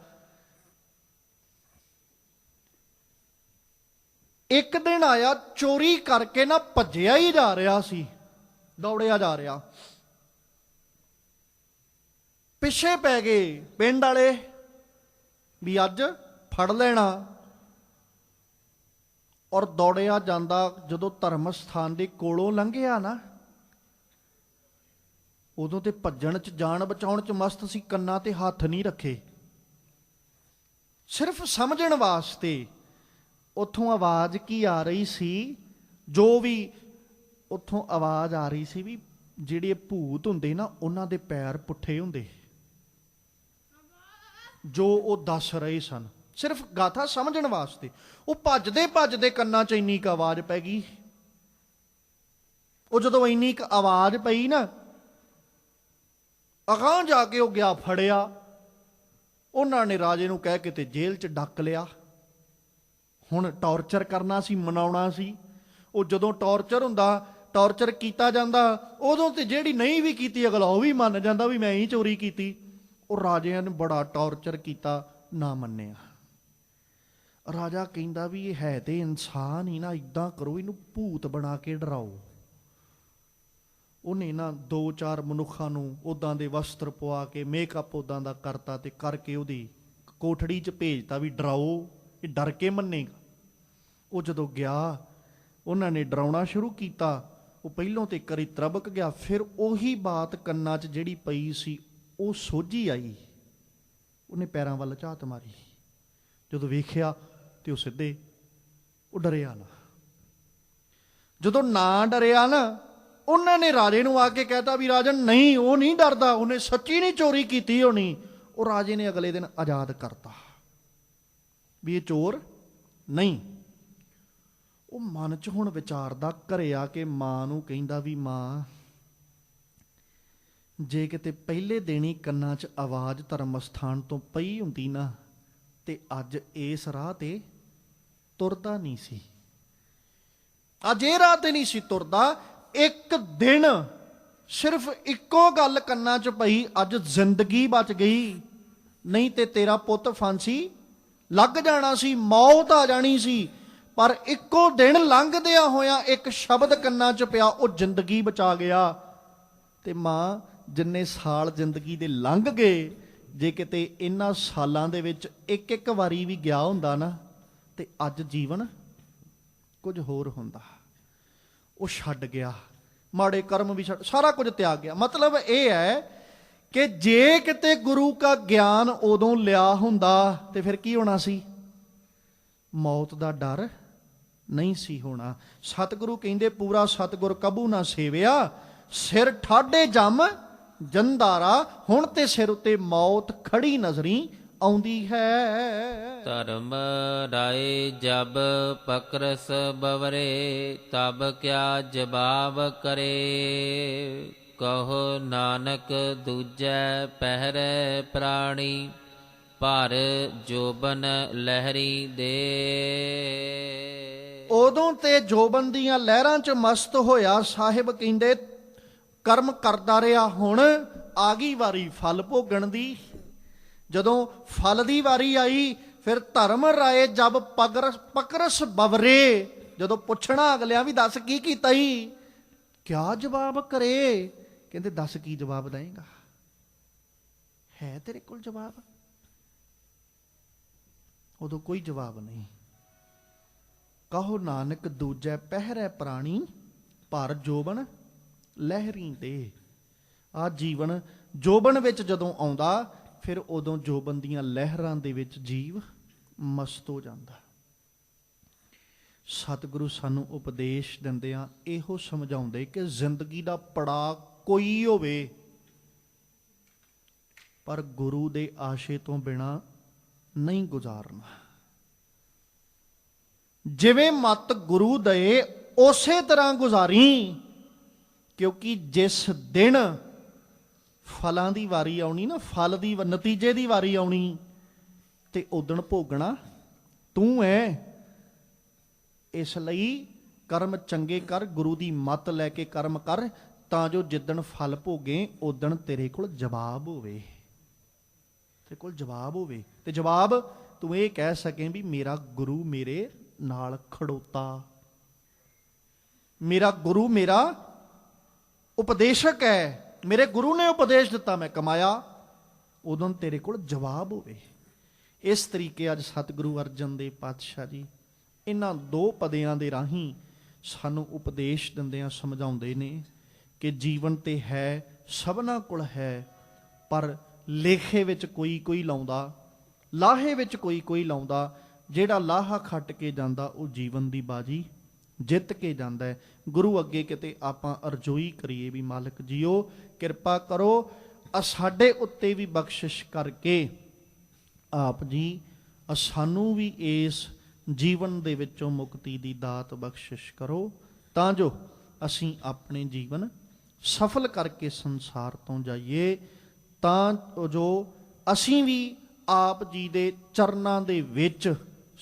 ਇੱਕ ਦਿਨ ਆਇਆ, ਚੋਰੀ ਕਰਕੇ ਨਾ ਭੱਜਿਆ ਹੀ ਜਾ ਰਿਹਾ ਸੀ, ਦੌੜਿਆ ਜਾ ਰਿਹਾ। ਪਿੱਛੇ ਪੈ ਗਏ ਪਿੰਡ ਵਾਲੇ ਵੀ ਅੱਜ ਫੜ ਲੈਣਾ। ਔਰ ਦੌੜਿਆ ਜਾਂਦਾ, ਜਦੋਂ ਧਰਮ ਸਥਾਨ ਦੇ ਕੋਲੋਂ ਲੰਘਿਆ ਨਾ, ਉਦੋਂ ਤੇ ਭੱਜਣ ਚ, ਜਾਨ ਬਚਾਉਣ ਚ ਮਸਤ ਸੀ, ਕੰਨਾਂ ਤੇ ਹੱਥ ਨਹੀਂ ਰੱਖੇ, ਸਿਰਫ ਸਮਝਣ ਵਾਸਤੇ। ਉੱਥੋਂ ਆਵਾਜ਼ ਕੀ ਆ ਰਹੀ ਸੀ, ਜੋ ਵੀ ਉੱਥੋਂ ਆਵਾਜ਼ ਆ ਰਹੀ ਸੀ ਵੀ ਜਿਹੜੇ ਭੂਤ ਹੁੰਦੇ ਨਾ, ਉਹਨਾਂ ਦੇ ਪੈਰ ਪੁੱਠੇ ਹੁੰਦੇ, ਜੋ ਉਹ ਦੱਸ ਰਹੇ ਸਨ, ਸਿਰਫ ਗਾਥਾ ਸਮਝਣ ਵਾਸਤੇ। ਉਹ ਭੱਜਦੇ ਭੱਜਦੇ ਕੰਨਾਂ 'ਚ ਇੰਨੀ ਕੁ ਆਵਾਜ਼ ਪੈ ਗਈ। ਉਹ ਜਦੋਂ ਇੰਨੀ ਕੁ ਆਵਾਜ਼ ਪਈ ਨਾ, ਅਗਾਂਹ ਜਾ ਕੇ ਉਹ ਗਿਆ, ਫੜਿਆ। ਉਹਨਾਂ ਨੇ ਰਾਜੇ ਨੂੰ ਕਹਿ ਕੇ ਤੇ ਜੇਲ੍ਹ 'ਚ ਡੱਕ ਲਿਆ। ਹੁਣ ਟੌਰਚਰ ਕਰਨਾ ਸੀ, ਮਨਾਉਣਾ ਸੀ। ਉਹ ਜਦੋਂ ਟੌਰਚਰ ਹੁੰਦਾ, ਟੌਰਚਰ ਕੀਤਾ ਜਾਂਦਾ, ਉਦੋਂ ਤੇ ਜਿਹੜੀ ਨਹੀਂ ਵੀ ਕੀਤੀ ਅਗਲਾ ਉਹ ਵੀ ਮੰਨ ਜਾਂਦਾ ਵੀ ਮੈਂ ਹੀ ਚੋਰੀ ਕੀਤੀ। ਉਹ ਰਾਜਿਆਂ ਨੇ ਬੜਾ ਟੌਰਚਰ ਕੀਤਾ, ਨਾ ਮੰਨਿਆ। ਰਾਜਾ ਕਹਿੰਦਾ ਵੀ ਇਹ ਹੈ ਤੇ ਇਨਸਾਨ ਹੀ ਨਾ, ਇੱਦਾਂ ਕਰੋ ਇਹਨੂੰ ਭੂਤ ਬਣਾ ਕੇ ਡਰਾਓ। ਉਹਨੇ ਨਾ 2-4 ਮਨੁੱਖਾਂ ਨੂੰ ਉੱਦਾਂ ਦੇ ਵਸਤਰ ਪਵਾ ਕੇ, ਮੇਕਅਪ ਉੱਦਾਂ ਦਾ ਕਰਤਾ ਤੇ ਕਰਕੇ ਉਹਦੀ ਕੋਠੜੀ 'ਚ ਭੇਜਤਾ ਵੀ ਡਰਾਓ, ਇਹ ਡਰ ਕੇ ਮੰਨੇਗਾ। ਉਹ ਜਦੋਂ ਗਿਆ, ਉਹਨਾਂ ਨੇ ਡਰਾਉਣਾ ਸ਼ੁਰੂ ਕੀਤਾ। ਉਹ ਪਹਿਲੋਂ ਤੇ ਕਰੀ ਤਰਬਕ ਗਿਆ, ਫਿਰ ਉਹੀ ਬਾਤ ਕੰਨਾਂ 'ਚ ਜਿਹੜੀ ਪਈ ਸੀ ਉਹ ਸੋਝੀ ਆਈ। ਉਹਨੇ ਪੈਰਾਂ ਵੱਲ ਝਾਤ ਮਾਰੀ, ਜਦੋਂ ਵੇਖਿਆ ਤੇ ਉਹ ਸਿੱਧੇ, ਉਹ ਡਰਿਆ ਨਾ। ਜਦੋਂ ਨਾ ਡਰਿਆ ਨਾ, ਉਹਨਾਂ ਨੇ ਰਾਜੇ ਨੂੰ ਆ ਕੇ ਕਹਿਤਾ ਵੀ ਰਾਜਨ ਨਹੀਂ, ਉਹ ਨਹੀਂ ਡਰਦਾ, ਉਹਨੇ ਸੱਚੀ ਨਹੀਂ ਚੋਰੀ ਕੀਤੀ ਹੋਣੀ। ਉਹ ਰਾਜੇ ਨੇ ਅਗਲੇ ਦਿਨ ਆਜ਼ਾਦ ਕਰਤਾ ਵੀ ਇਹ ਚੋਰ ਨਹੀਂ। ਉਹ ਮਨ 'ਚ ਹੁਣ ਵਿਚਾਰਦਾ, ਘਰੇ ਆ ਕੇ ਮਾਂ ਨੂੰ ਕਹਿੰਦਾ ਵੀ ਮਾਂ, ਜੇ ਕਿਤੇ ਪਹਿਲੇ ਦਿਨ ਹੀ ਕੰਨਾਂ 'ਚ ਆਵਾਜ਼ ਧਰਮ ਸਥਾਨ ਤੋਂ ਪਈ ਹੁੰਦੀ ਨਾ, ਤੇ ਅੱਜ ਇਸ ਰਾਹ ਤੇ ਤੁਰਦਾ ਨਹੀਂ ਸੀ। ਅੱਜ ਇਹ ਰਾਹ ਤੇ ਨਹੀਂ ਸੀ ਤੁਰਦਾ। ਇੱਕ ਦਿਨ ਸਿਰਫ ਇੱਕੋ ਗੱਲ ਕੰਨਾਂ 'ਚ ਪਈ, ਅੱਜ ਜ਼ਿੰਦਗੀ ਬਚ ਗਈ, ਨਹੀਂ ਤੇ ਤੇਰਾ ਪੁੱਤ ਫਾਂਸੀ ਲੱਗ ਜਾਣਾ ਸੀ, ਮੌਤ ਆ ਜਾਣੀ ਸੀ। ਪਰ ਇੱਕੋ ਦਿਨ ਲੰਘਦਿਆਂ ਹੋਇਆਂ ਇੱਕ ਸ਼ਬਦ ਕੰਨਾਂ 'ਚ ਪਿਆ, ਉਹ ਜ਼ਿੰਦਗੀ ਬਚਾ ਗਿਆ। ਤੇ ਮਾਂ, ਜਿੰਨੇ ਸਾਲ ਜ਼ਿੰਦਗੀ ਦੇ ਲੰਘ ਗਏ, ਜੇ ਕਿਤੇ ਇਹਨਾਂ ਸਾਲਾਂ ਦੇ ਵਿੱਚ ਇੱਕ ਵਾਰੀ ਵੀ ਗਿਆ ਹੁੰਦਾ ਨਾ, ਤੇ ਅੱਜ ਜੀਵਨ ਕੁਝ ਹੋਰ ਹੁੰਦਾ। ਉਹ ਛੱਡ ਗਿਆ, ਮਾੜੇ ਕਰਮ ਵੀ ਛੱਡ, ਸਾਰਾ ਕੁਝ ਤਿਆਗ ਗਿਆ। ਮਤਲਬ ਇਹ ਹੈ ਕਿ ਜੇ ਕਿਤੇ ਗੁਰੂ ਕਾ ਗਿਆਨ ਉਦੋਂ ਲਿਆ ਹੁੰਦਾ ਤੇ ਫਿਰ ਕੀ ਹੋਣਾ ਸੀ? ਮੌਤ ਦਾ ਡਰ ਨਹੀਂ ਸੀ ਹੋਣਾ। ਸਤਿਗੁਰੂ ਕਹਿੰਦੇ, ਪੂਰਾ ਸਤਿਗੁਰ ਕਬੂ ਨਾ ਸੇਵਿਆ, ਸਿਰ ਠਾਡੇ ਜੰਮ ਜੰਦਾਰਾ। ਹੁਣ ਤੇ ਸਿਰ ਉੱਤੇ ਮੌਤ ਖੜੀ ਨਜ਼ਰੀ ਆਉਂਦੀ ਹੈ। ਧਰਮ ਰਾਏ ਜਬ ਪਕਰਸ ਬਵਰੇ, ਤਬ ਕਿਆ ਜਵਾਬ ਕਰੇ। ਕਹੋ ਨਾਨਕ ਦੂਜੈ ਪਹਿਰੇ ਪ੍ਰਾਣੀ, ਭਰ ਜੋਬਨ ਲਹਿਰੀ ਦੇ। ਉਦੋਂ ਤੇ ਜੋਬਨ ਦੀਆਂ ਲਹਿਰਾਂ 'ਚ ਮਸਤ ਹੋਇਆ ਸਾਹਿਬ ਕਹਿੰਦੇ ਕਰਮ ਕਰਦਾ ਰਿਹਾ। ਹੁਣ ਆ ਗਈ ਵਾਰੀ ਫਲ ਭੋਗਣ ਦੀ। ਜਦੋਂ ਫਲ ਦੀ ਵਾਰੀ ਆਈ, ਫਿਰ ਧਰਮ ਰਾਏ ਜਬ ਪਕਰਸ ਬਵਰੇ, ਜਦੋਂ ਪੁੱਛਣਾ ਅਗਲਿਆਂ ਵੀ ਦੱਸ ਕੀ ਕੀਤਾ ਹੀ, ਕਿਆ ਜਵਾਬ ਕਰੇ। ਕਹਿੰਦੇ ਦੱਸ ਕੀ ਜਵਾਬ ਦੇਏਗਾ, ਹੈ ਤੇਰੇ ਕੋਲ ਜਵਾਬ? ਉਦੋਂ ਕੋਈ ਜਵਾਬ ਨਹੀਂ। ਕਹੋ ਨਾਨਕ ਦੂਜੈ ਪਹਿਰੈ ਪ੍ਰਾਣੀ, ਭਰ ਜੋਬਨ ਲਹਿਰੀ ਦੇ। ਆ ਜੀਵਨ ਜੋਬਨ ਵਿੱਚ ਜਦੋਂ ਆਉਂਦਾ, ਫਿਰ ਉਦੋਂ ਜੋਬਨ ਦੀਆਂ ਲਹਿਰਾਂ ਦੇ ਵਿੱਚ ਜੀਵ ਮਸਤ ਹੋ ਜਾਂਦਾ। ਸਤਿਗੁਰੂ ਸਾਨੂੰ ਉਪਦੇਸ਼ ਦਿੰਦਿਆਂ ਇਹੋ ਸਮਝਾਉਂਦੇ ਕਿ ਜ਼ਿੰਦਗੀ ਦਾ ਪੜਾਅ ਕੋਈ ਹੋਵੇ, ਪਰ ਗੁਰੂ ਦੇ ਆਸ਼ੇ ਤੋਂ ਬਿਨਾਂ ਨਹੀਂ ਗੁਜ਼ਾਰਨਾ। ਜਿਵੇਂ ਮੱਤ ਗੁਰੂ ਦਏ ਉਸੇ ਤਰ੍ਹਾਂ ਗੁਜ਼ਾਰੀ, ਕਿਉਂਕਿ ਜਿਸ ਦਿਨ ਫਲਾਂ ਦੀ ਵਾਰੀ ਆਉਣੀ ਨਾ, ਫਲ ਦੀ ਨਤੀਜੇ ਦੀ ਵਾਰੀ ਆਉਣੀ, ਤੇ ਉਦਣ ਭੋਗਣਾ ਤੂੰ ਹੈ। ਇਸ ਲਈ ਕਰਮ ਚੰਗੇ ਕਰ, ਗੁਰੂ ਦੀ ਮੱਤ ਲੈ ਕੇ ਕਰਮ ਕਰ, ਤਾਂ ਜੋ ਜਿੱਦਣ ਫਲ ਭੋਗੇ ਉਦਣ ਤੇਰੇ ਕੋਲ ਜਵਾਬ ਹੋਵੇ। ਤੇਰੇ ਕੋਲ ਜਵਾਬ ਹੋਵੇ, ਤੇ ਜਵਾਬ ਤੂੰ ਇਹ ਕਹਿ ਸਕੇ ਵੀ ਮੇਰਾ ਗੁਰੂ ਮੇਰੇ ਨਾਲ ਖੜੋਤਾ, ਮੇਰਾ ਗੁਰੂ ਮੇਰਾ ਉਪਦੇਸ਼ਕ ਹੈ, ਮੇਰੇ ਗੁਰੂ ਨੇ ਉਪਦੇਸ਼ ਦਿੱਤਾ ਮੈਂ ਕਮਾਇਆ, ਉਦੋਂ ਤੇਰੇ ਕੋਲ ਜਵਾਬ ਹੋਵੇ। ਇਸ ਤਰੀਕੇ ਅੱਜ ਸਤਿਗੁਰੂ ਅਰਜਨ ਦੇਵ ਪਾਤਸ਼ਾਹ ਜੀ ਇਹਨਾਂ ਦੋ ਪਦਿਆਂ ਦੇ ਰਾਹੀਂ ਸਾਨੂੰ ਉਪਦੇਸ਼ ਦਿੰਦਿਆਂ ਸਮਝਾਉਂਦੇ ਨੇ ਕਿ ਜੀਵਨ ਤੇ ਹੈ, ਸਭਨਾਂ ਕੋਲ ਹੈ, ਪਰ ਲੇਖੇ ਵਿੱਚ ਕੋਈ ਕੋਈ ਲਾਉਂਦਾ, ਲਾਹੇ ਵਿੱਚ ਕੋਈ ਕੋਈ ਲਾਉਂਦਾ। ਜਿਹੜਾ ਲਾਹਾ ਖੱਟ ਕੇ ਜਾਂਦਾ ਉਹ ਜੀਵਨ ਦੀ ਬਾਜੀ ਜਿੱਤ ਕੇ ਜਾਂਦਾ ਹੈ। ਗੁਰੂ ਅੱਗੇ ਕਿਤੇ ਆਪਾਂ ਅਰਜ਼ੋਈ ਕਰੀਏ ਵੀ ਮਾਲਕ ਜੀਓ ਕਿਰਪਾ ਕਰੋ, ਸਾਡੇ ਉੱਤੇ ਵੀ ਬਖਸ਼ਿਸ਼ ਕਰਕੇ ਆਪ ਜੀ ਸਾਨੂੰ ਵੀ ਇਸ ਜੀਵਨ ਦੇ ਵਿੱਚੋਂ ਮੁਕਤੀ ਦੀ ਦਾਤ ਬਖਸ਼ਿਸ਼ ਕਰੋ, ਤਾਂ ਜੋ ਅਸੀਂ ਆਪਣੇ ਜੀਵਨ ਸਫਲ ਕਰਕੇ ਸੰਸਾਰ ਤੋਂ ਜਾਈਏ, ਤਾਂ ਜੋ ਅਸੀਂ ਵੀ ਆਪ ਜੀ ਦੇ ਚਰਨਾਂ ਦੇ ਵਿੱਚ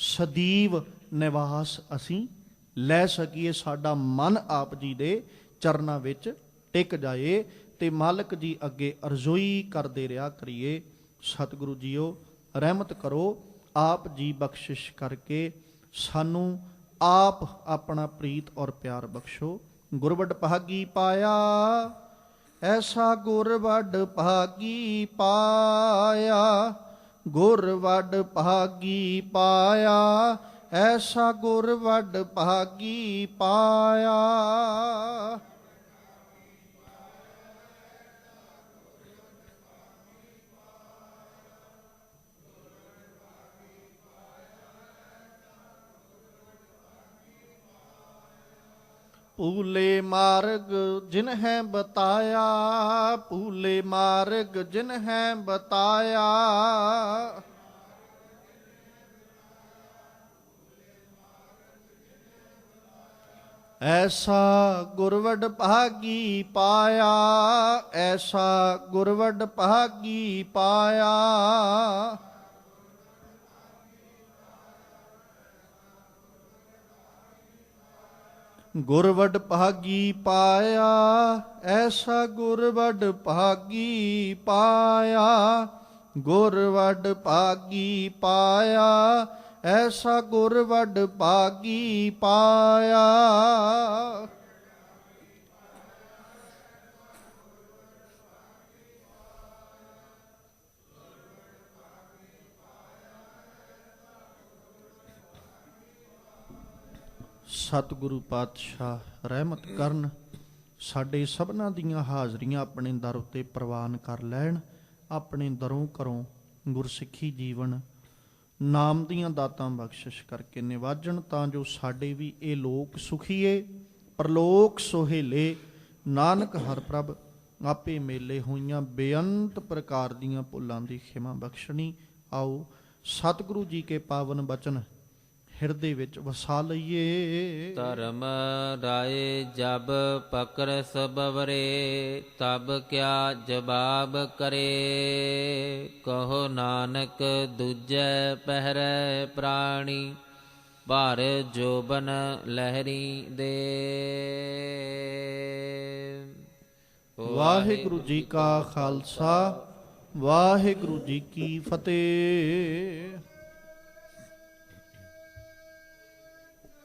ਸਦੀਵ ਨਿਵਾਸ ਅਸੀਂ ਲੈ ਸਕੀਏ, ਸਾਡਾ ਮਨ ਆਪ ਜੀ ਦੇ ਚਰਨਾਂ ਵਿੱਚ ਟਿਕ ਜਾਏ। ਤੇ ਮਾਲਕ ਜੀ ਅੱਗੇ ਅਰਜ਼ੋਈ ਕਰਦੇ ਰਿਹਾ ਕਰੀਏ, ਸਤਿਗੁਰੂ ਜੀਓ ਰਹਿਮਤ ਕਰੋ, ਆਪ ਜੀ ਬਖਸ਼ਿਸ਼ ਕਰਕੇ ਸਾਨੂੰ ਆਪ ਆਪਣਾ ਪ੍ਰੀਤ ਔਰ ਪਿਆਰ ਬਖਸ਼ੋ। ਗੁਰਵਡ ਭਾਗੀ ਪਾਇਆ, ਐਸਾ ਗੁਰਵਡ ਭਾਗੀ ਪਾਇਆ, ਗੁਰਵਡ ਭਾਗੀ ਪਾਇਆ, ਐਸਾ ਗੁਰਵਡ ਭਾਗੀ ਪਾਇਆ। ਭੂਲੇ ਮਾਰਗ ਜਿਨ ਹੈ ਬਤਾਇਆ, ਭੂਲੇ ਮਾਰਗ ਜਿਨ ਹੈ ਬਤਾਇਆ, ਐਸਾ ਗੁਰਵਡ ਭਾਗੀ ਪਾਇਆ, ਐਸਾ ਗੁਰਵਡ ਭਾਗੀ ਪਾਇਆ। ਗੁਰਵਡ ਭਾਗੀ ਪਾਇਆ, ਐਸਾ ਗੁਰਵਡ ਭਾਗੀ ਪਾਇਆ, ਗੁਰਵਡ ਭਾਗੀ ਪਾਇਆ, ਐਸਾ ਗੁਰਵਡ ਭਾਗੀ ਪਾਇਆ। ਸਤਿਗੁਰੂ ਪਾਤਸ਼ਾਹ ਰਹਿਮਤ ਕਰਨ, ਸਾਡੇ ਸਭਨਾਂ ਦੀਆਂ ਹਾਜ਼ਰੀਆਂ ਆਪਣੇ ਦਰ ਉੱਤੇ ਪ੍ਰਵਾਨ ਕਰ ਲੈਣ, ਆਪਣੇ ਦਰੋਂ ਘਰੋਂ ਗੁਰਸਿੱਖੀ ਜੀਵਨ ਨਾਮ ਦੀਆਂ ਦਾਤਾਂ ਬਖਸ਼ਿਸ਼ ਕਰਕੇ ਨਿਵਾਜਣ, ਤਾਂ ਜੋ ਸਾਡੇ ਵੀ ਇਹ ਲੋਕ ਸੁਖੀਏ ਪਰਲੋਕ ਸੁਹੇਲੇ। ਨਾਨਕ ਹਰ ਪ੍ਰਭ ਆਪੇ ਮੇਲੇ, ਹੋਈਆਂ ਬੇਅੰਤ ਪ੍ਰਕਾਰ ਦੀਆਂ ਭੁੱਲਾਂ ਦੀ ਖਿਮਾ ਬਖਸ਼ਣੀ। ਆਓ ਸਤਿਗੁਰੂ ਜੀ ਕੇ ਪਾਵਨ ਬਚਨ ਹਿਰਦੇ ਵਿੱਚ ਵਸਾ ਲਈਏ। ਧਰਮ ਰਾਏ ਜਬ ਪਕਰਸ ਬਵਰੇ, ਤਬ ਕਿਆ ਜਵਾਬ ਕਰੇ, ਕਹੋ ਨਾਨਕ ਦੂਜੈ ਪਹਿਰੈ ਪ੍ਰਾਣੀ, ਭਰ ਜੋਬਨ ਲਹਿਰੀ ਦੇ। ਵਾਹਿਗੁਰੂ ਜੀ ਕਾ ਖਾਲਸਾ, ਵਾਹਿਗੁਰੂ ਜੀ ਕੀ ਫਤਿਹ।